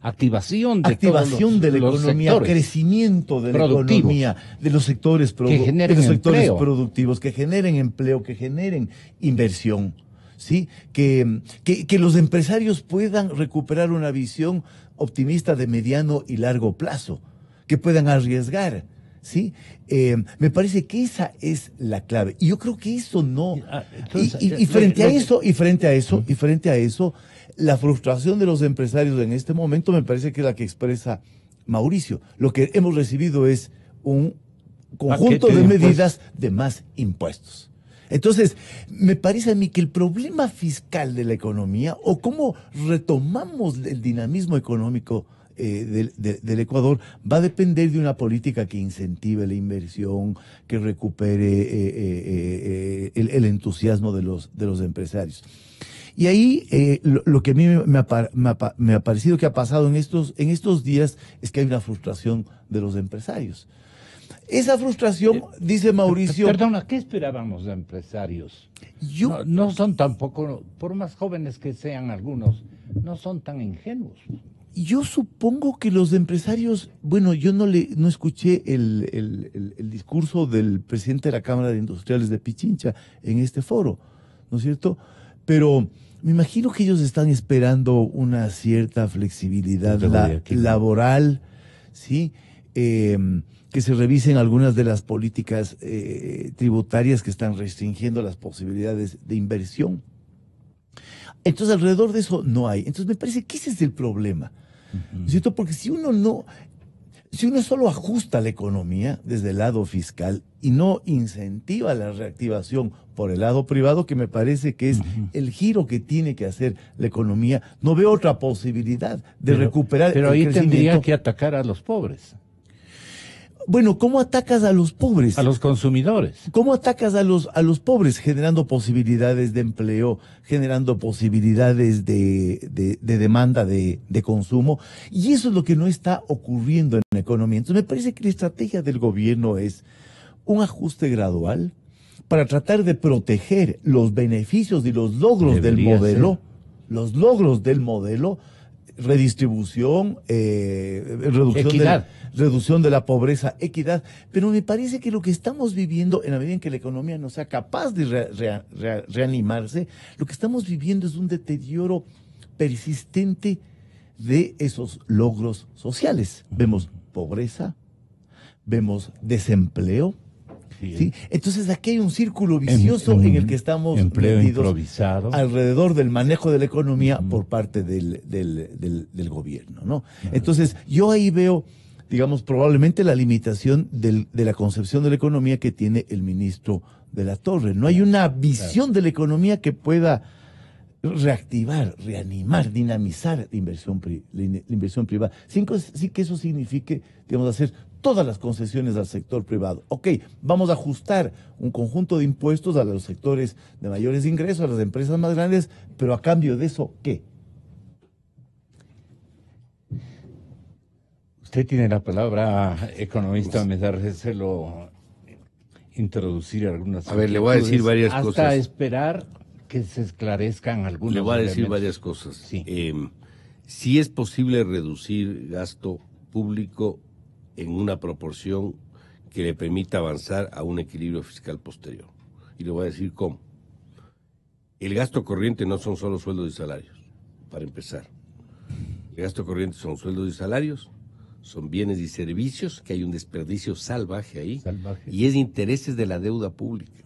Speaker 2: Activación de
Speaker 6: la economía,
Speaker 2: sectores,
Speaker 6: crecimiento de la economía, de los sectores, productivos, que generen empleo, que generen inversión, ¿sí? Que los empresarios puedan recuperar una visión optimista de mediano y largo plazo, que puedan arriesgar, ¿sí? Me parece que esa es la clave. Y yo creo que eso no... Y frente a eso, la frustración de los empresarios en este momento me parece que es la que expresa Mauricio. Lo que hemos recibido es un conjunto de medidas de más impuestos. Entonces, me parece a mí que el problema fiscal de la economía, o cómo retomamos el dinamismo económico del Ecuador, va a depender de una política que incentive la inversión, que recupere el entusiasmo de los empresarios. Y ahí lo que a mí me ha parecido que ha pasado en estos días es que hay una frustración de los empresarios. Esa frustración, dice Mauricio...
Speaker 2: Perdona, ¿qué esperábamos de empresarios? No son tampoco, por más jóvenes que sean algunos, no son tan ingenuos.
Speaker 6: Yo supongo que los empresarios, bueno, yo no escuché el discurso del presidente de la Cámara de Industriales de Pichincha en este foro, ¿no es cierto? Pero me imagino que ellos están esperando una cierta flexibilidad laboral, ¿sí? Que se revisen algunas de las políticas tributarias que están restringiendo las posibilidades de inversión. Entonces, alrededor de eso no hay. Entonces, me parece que ese es el problema, ¿no es cierto? Porque si uno solo ajusta la economía desde el lado fiscal y no incentiva la reactivación por el lado privado, que me parece que es el giro que tiene que hacer la economía, no veo otra posibilidad de recuperar
Speaker 2: pero
Speaker 6: el
Speaker 2: ahí
Speaker 6: crecimiento.
Speaker 2: tendría que atacar a los pobres.
Speaker 6: Bueno, ¿cómo atacas a los pobres?
Speaker 2: A los consumidores.
Speaker 6: ¿Cómo atacas a los pobres? Generando posibilidades de empleo, generando posibilidades de demanda de consumo. Y eso es lo que no está ocurriendo en la economía. Entonces me parece que la estrategia del gobierno es un ajuste gradual para tratar de proteger los beneficios y los logros del modelo. Los logros del modelo, redistribución, reducción de la pobreza, equidad, pero me parece que lo que estamos viviendo, en la medida en que la economía no sea capaz de reanimarse, lo que estamos viviendo es un deterioro persistente de esos logros sociales. Vemos pobreza, vemos desempleo, ¿sí? Entonces aquí hay un círculo vicioso en el que estamos metidos alrededor del manejo de la economía por parte del gobierno, ¿no? Entonces yo ahí veo, digamos, probablemente la limitación de la concepción de la economía que tiene el ministro de la Torre. No hay una visión de la economía que pueda reactivar, reanimar, dinamizar la inversión privada, sin que eso signifique, digamos, hacer todas las concesiones al sector privado. Ok, vamos a ajustar un conjunto de impuestos a los sectores de mayores ingresos, a las empresas más grandes, pero a cambio de eso, ¿qué?
Speaker 2: Usted tiene la palabra, economista, me da recelo introducir algunas
Speaker 7: cosas. A ver, le voy a decir varias
Speaker 2: hasta
Speaker 7: cosas.
Speaker 2: Hasta esperar que se esclarezcan algunos
Speaker 7: Le voy a decir
Speaker 2: elementos.
Speaker 7: varias cosas.
Speaker 2: Sí.
Speaker 7: Sí es posible reducir gasto público en una proporción que le permita avanzar a un equilibrio fiscal posterior. Y le voy a decir cómo. El gasto corriente no son solo sueldos y salarios, para empezar. El gasto corriente son sueldos y salarios, son bienes y servicios, que hay un desperdicio salvaje ahí, y es intereses de la deuda pública.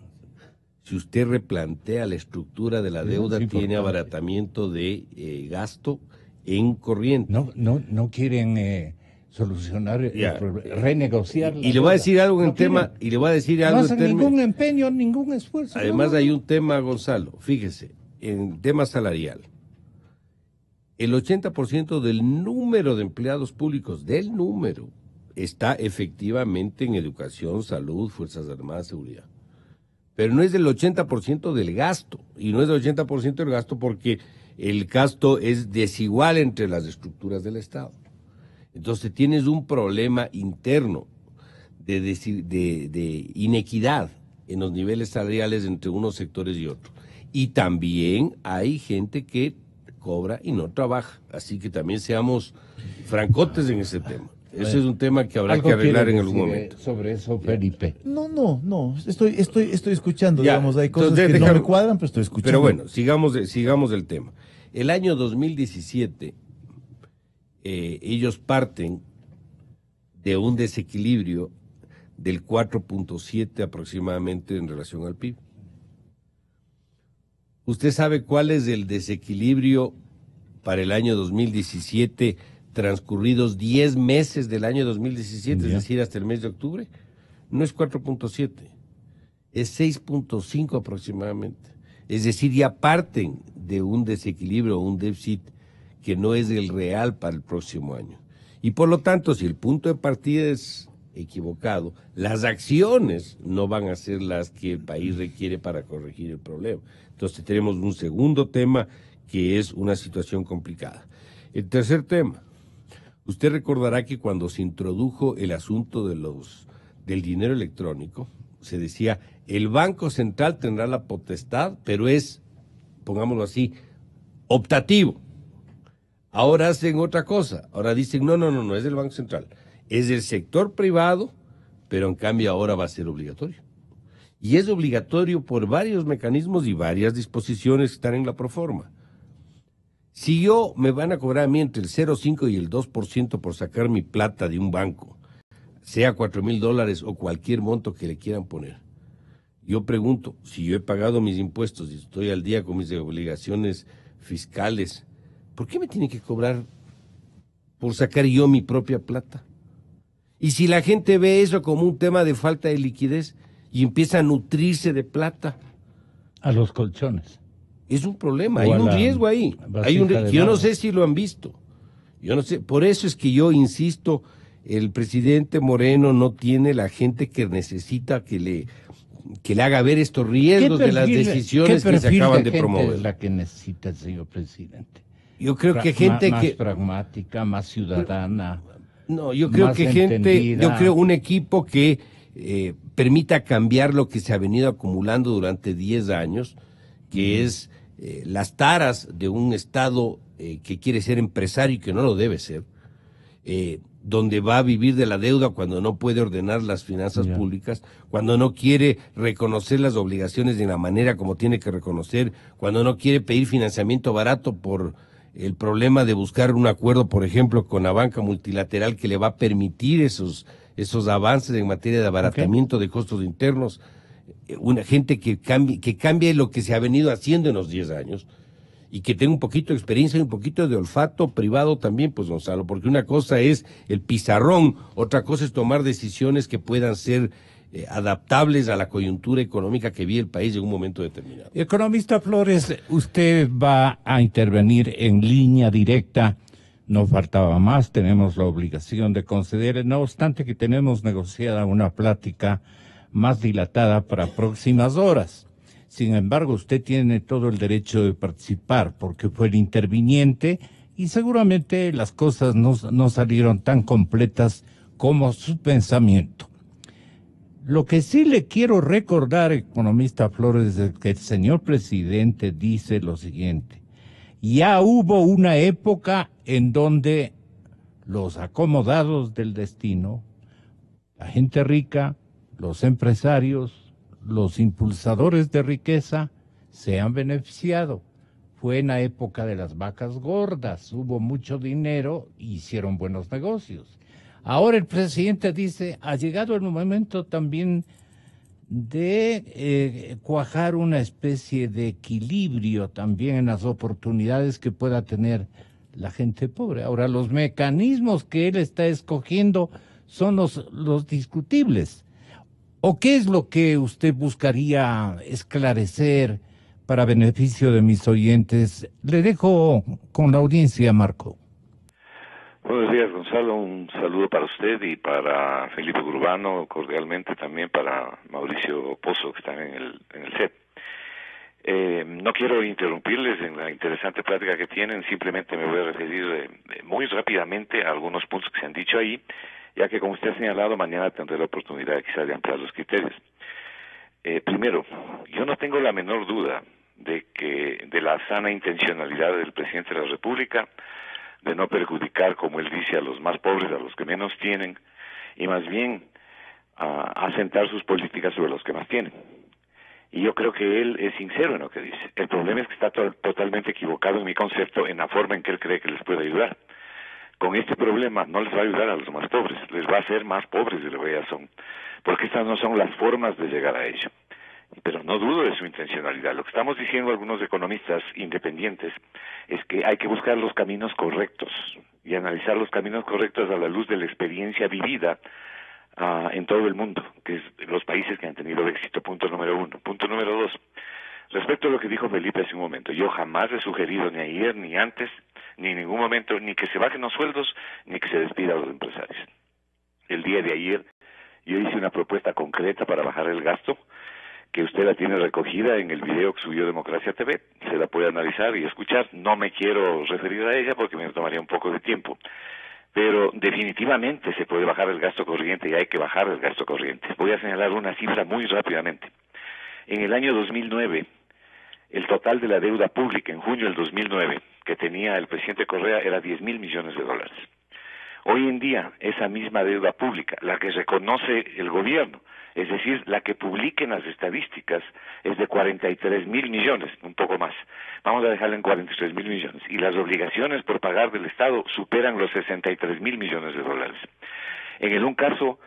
Speaker 7: Si usted replantea la estructura de la deuda, tiene abaratamiento de gasto en corriente.
Speaker 2: No quieren solucionar el problema, renegociar.
Speaker 7: Y le voy a decir algo en tema, y le voy a decir algo
Speaker 2: no hacen ningún empeño, ningún esfuerzo.
Speaker 7: Además hay un tema, Gonzalo, fíjese, en tema salarial. El 80% del número de empleados públicos, está efectivamente en educación, salud, Fuerzas Armadas, seguridad. Pero no es del 80% del gasto, y no es del 80% del gasto porque el gasto es desigual entre las estructuras del Estado. Entonces tienes un problema interno de inequidad en los niveles salariales entre unos sectores y otros. Y también hay gente que cobra y no trabaja, así que también seamos francotes en ese tema. Ese es un tema que habrá que arreglar en algún momento.
Speaker 2: Sobre eso, Felipe.
Speaker 6: No, estoy escuchando, digamos, hay cosas que no me cuadran, pero estoy escuchando.
Speaker 7: Pero bueno, sigamos el tema. El año 2017, ellos parten de un desequilibrio del 4.7 aproximadamente en relación al PIB. ¿Usted sabe cuál es el desequilibrio para el año 2017 transcurridos 10 meses del año 2017, es decir, hasta el mes de octubre? No es 4.7, es 6.5 aproximadamente. Es decir, ya parten de un desequilibrio, un déficit que no es el real para el próximo año. Y por lo tanto, si el punto de partida es equivocado, las acciones no van a ser las que el país requiere para corregir el problema. Entonces tenemos un segundo tema que es una situación complicada. El tercer tema, usted recordará que cuando se introdujo el asunto del dinero electrónico, se decía, el Banco Central tendrá la potestad, pero es, pongámoslo así, optativo. Ahora hacen otra cosa, ahora dicen, no, es del Banco Central, es del sector privado, pero en cambio ahora va a ser obligatorio. Y es obligatorio por varios mecanismos y varias disposiciones que están en la proforma. Si yo me van a cobrar a mí entre el 0,5 y el 2% por sacar mi plata de un banco, sea $4,000 o cualquier monto que le quieran poner, yo pregunto, si yo he pagado mis impuestos y estoy al día con mis obligaciones fiscales, ¿por qué me tienen que cobrar por sacar yo mi propia plata? Y si la gente ve eso como un tema de falta de liquidez y empieza a nutrirse de plata,
Speaker 2: A los colchones.
Speaker 7: es un problema,
Speaker 2: O
Speaker 7: hay
Speaker 2: a
Speaker 7: un
Speaker 2: la
Speaker 7: riesgo ahí.
Speaker 2: vasija de
Speaker 7: Yo no
Speaker 2: barro.
Speaker 7: sé si lo han visto. Yo no sé, por eso es que yo insisto, el presidente Moreno no tiene la gente que necesita que le haga ver estos riesgos de las decisiones que se acaban de promover.
Speaker 2: Es la que necesita el señor presidente.
Speaker 7: Yo creo que gente
Speaker 2: más
Speaker 7: que
Speaker 2: pragmática, más ciudadana.
Speaker 7: no, yo creo
Speaker 2: más
Speaker 7: que gente,
Speaker 2: entendida.
Speaker 7: yo creo un equipo que permita cambiar lo que se ha venido acumulando durante 10 años, que es las taras de un Estado que quiere ser empresario y que no lo debe ser, donde va a vivir de la deuda cuando no puede ordenar las finanzas públicas, cuando no quiere reconocer las obligaciones de la manera como tiene que reconocer, cuando no quiere pedir financiamiento barato por el problema de buscar un acuerdo, por ejemplo, con la banca multilateral que le va a permitir esos avances en materia de abaratamiento de costos internos. Una gente que cambie lo que se ha venido haciendo en los 10 años y que tenga un poquito de experiencia y un poquito de olfato privado también, pues Gonzalo, porque una cosa es el pizarrón, otra cosa es tomar decisiones que puedan ser adaptables a la coyuntura económica que vive el país en un momento determinado.
Speaker 2: Economista Flores, usted va a intervenir en línea directa. No faltaba más, tenemos la obligación de conceder, no obstante que tenemos negociada una plática más dilatada para próximas horas. Sin embargo, usted tiene todo el derecho de participar porque fue el interviniente y seguramente las cosas no salieron tan completas como su pensamiento. Lo que sí le quiero recordar, economista Flores, es que el señor presidente dice lo siguiente: ya hubo una época en donde los acomodados del destino, la gente rica, los empresarios, los impulsadores de riqueza, se han beneficiado. Fue en la época de las vacas gordas, hubo mucho dinero y hicieron buenos negocios. Ahora el presidente dice, ha llegado el momento también de cuajar una especie de equilibrio también en las oportunidades que pueda tener la gente pobre. Ahora, los mecanismos que él está escogiendo son los discutibles. ¿O qué es lo que usted buscaría esclarecer para beneficio de mis oyentes? Le dejo con la audiencia, Marco.
Speaker 8: Buenos días, Gonzalo. Un saludo para usted y para Felipe Urbano, cordialmente también para Mauricio Pozo, que están en el set. No quiero interrumpirles en la interesante plática que tienen, simplemente me voy a referir muy rápidamente a algunos puntos que se han dicho ahí, ya que, como usted ha señalado, mañana tendré la oportunidad quizá de ampliar los criterios. Primero, yo no tengo la menor duda de la sana intencionalidad del presidente de la República de no perjudicar, como él dice, a los más pobres, a los que menos tienen, y más bien asentar sus políticas sobre los que más tienen. Y yo creo que él es sincero en lo que dice. El problema es que está totalmente equivocado en mi concepto, en la forma en que él cree que les puede ayudar. Con este problema no les va a ayudar a los más pobres, les va a hacer más pobres de lo que ya son, porque estas no son las formas de llegar a ello. Pero no dudo de su intencionalidad. Lo que estamos diciendo algunos economistas independientes es que hay que buscar los caminos correctos y analizar los caminos correctos a la luz de la experiencia vivida en todo el mundo, que es los países que han tenido éxito, punto número 1. Punto número 2, respecto a lo que dijo Felipe hace un momento, yo jamás he sugerido ni ayer ni antes, ni en ningún momento, ni que se bajen los sueldos, ni que se despida a los empresarios. El día de ayer Yo hice una propuesta concreta para bajar el gasto, que usted la tiene recogida en el video que subió Democracia TV. Se la puede analizar y escuchar. No me quiero referir a ella porque me tomaría un poco de tiempo. Pero definitivamente se puede bajar el gasto corriente y hay que bajar el gasto corriente. Voy a señalar una cifra muy rápidamente. En el año 2009, el total de la deuda pública en junio del 2009 que tenía el presidente Correa era 10.000 millones de dólares. Hoy en día, esa misma deuda pública, la que reconoce el gobierno, es decir, la que publiquen las estadísticas, es de 43.000 millones, un poco más. Vamos a dejarla en 43.000 millones. Y las obligaciones por pagar del Estado superan los 63.000 millones de dólares. En un caso,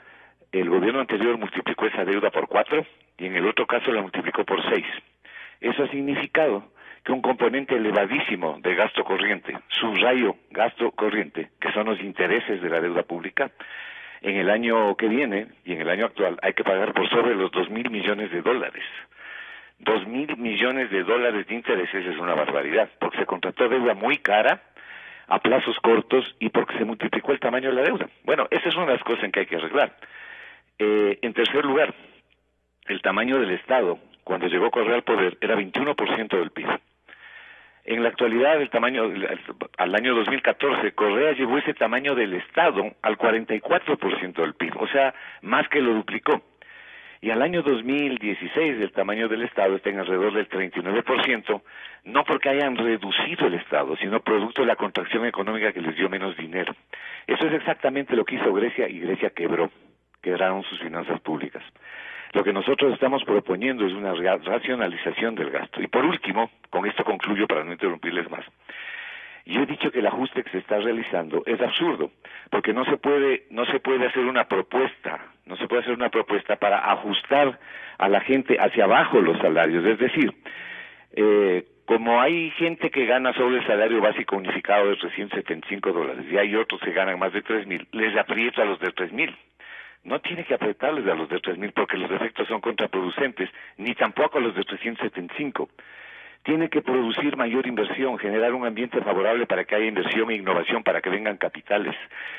Speaker 8: el gobierno anterior multiplicó esa deuda por 4 y en el otro caso la multiplicó por 6. Eso ha significado que un componente elevadísimo de gasto corriente, subrayo gasto corriente, que son los intereses de la deuda pública, en el año que viene y en el año actual hay que pagar por sobre los 2.000 millones de dólares. 2.000 millones de dólares de intereses es una barbaridad, porque se contrató deuda muy cara, a plazos cortos y porque se multiplicó el tamaño de la deuda. Bueno, esa es una de las cosas en que hay que arreglar. En tercer lugar, el tamaño del Estado, cuando llegó Correa al poder, era 21% del PIB. En la actualidad, al año 2014, Correa llevó ese tamaño del Estado al 44% del PIB, o sea, más que lo duplicó. Y al año 2016 el tamaño del Estado está en alrededor del 39%, no porque hayan reducido el Estado, sino producto de la contracción económica que les dio menos dinero. Eso es exactamente lo que hizo Grecia, y Grecia quebraron sus finanzas públicas. Lo que nosotros estamos proponiendo es una racionalización del gasto. Y por último, con esto concluyo para no interrumpirles más. Yo he dicho que el ajuste que se está realizando es absurdo, porque no se puede hacer una propuesta para ajustar a la gente hacia abajo los salarios. Es decir, como hay gente que gana sobre el salario básico unificado de $375 y hay otros que ganan más de 3.000, les aprieta a los de 3.000. No tiene que apretarles a los de 3.000 porque los efectos son contraproducentes, ni tampoco a los de 375. Tiene que producir mayor inversión, generar un ambiente favorable para que haya inversión e innovación, para que vengan capitales.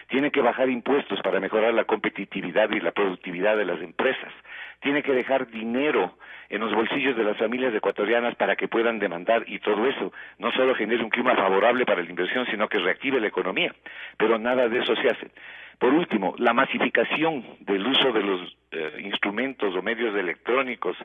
Speaker 8: Tiene que bajar impuestos para mejorar la competitividad y la productividad de las empresas. Tiene que dejar dinero en los bolsillos de las familias ecuatorianas para que puedan demandar, y todo eso no solo genere un clima favorable para la inversión, sino que reactive la economía. Pero nada de eso se hace. Por último, la masificación del uso de los instrumentos o medios electrónicos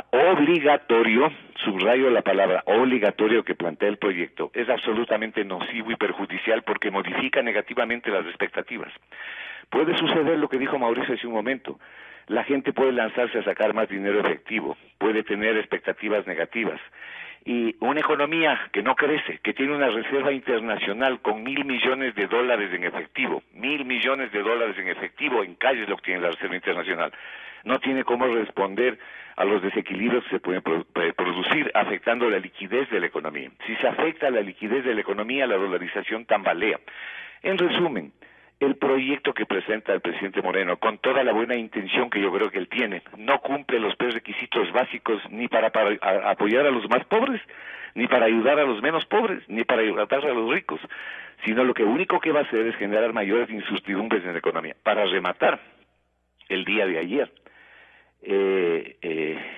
Speaker 8: obligatorio, subrayo la palabra obligatorio que plantea el proyecto, es absolutamente nocivo y perjudicial porque modifica negativamente las expectativas. Puede suceder lo que dijo Mauricio hace un momento. La gente puede lanzarse a sacar más dinero efectivo, puede tener expectativas negativas. Y una economía que no crece, que tiene una reserva internacional con $1.000 millones en efectivo, $1.000 millones en efectivo en cash es lo que tiene la reserva internacional, no tiene cómo responder a los desequilibrios que se pueden producir afectando la liquidez de la economía. Si se afecta la liquidez de la economía, la dolarización tambalea. En resumen, el proyecto que presenta el presidente Moreno, con toda la buena intención que yo creo que él tiene, no cumple los prerequisitos básicos ni para apoyar a los más pobres, ni para ayudar a los menos pobres, ni para ayudar a los ricos, sino lo que único que va a hacer es generar mayores incertidumbres en la economía. Para rematar, el día de ayer,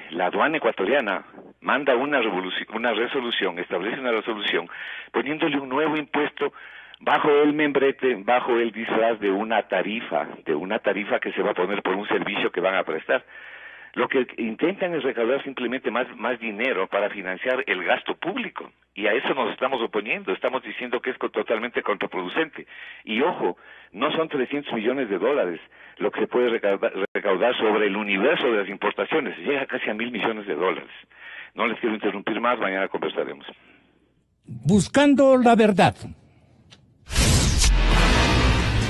Speaker 8: la aduana ecuatoriana manda establece una resolución poniéndole un nuevo impuesto bajo el membrete, bajo el disfraz de una tarifa que se va a poner por un servicio que van a prestar. Lo que intentan es recaudar simplemente más dinero para financiar el gasto público, y a eso nos estamos oponiendo. Estamos diciendo que es totalmente contraproducente. Y ojo, no son $300 millones lo que se puede recaudar sobre el universo de las importaciones, llega casi a $1.000 millones. No les quiero interrumpir más, mañana conversaremos.
Speaker 2: Buscando la verdad.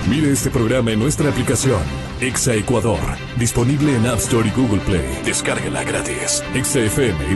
Speaker 1: Mire este programa en nuestra aplicación, Exa Ecuador, disponible en App Store y Google Play. Descárguela gratis. Exa FM.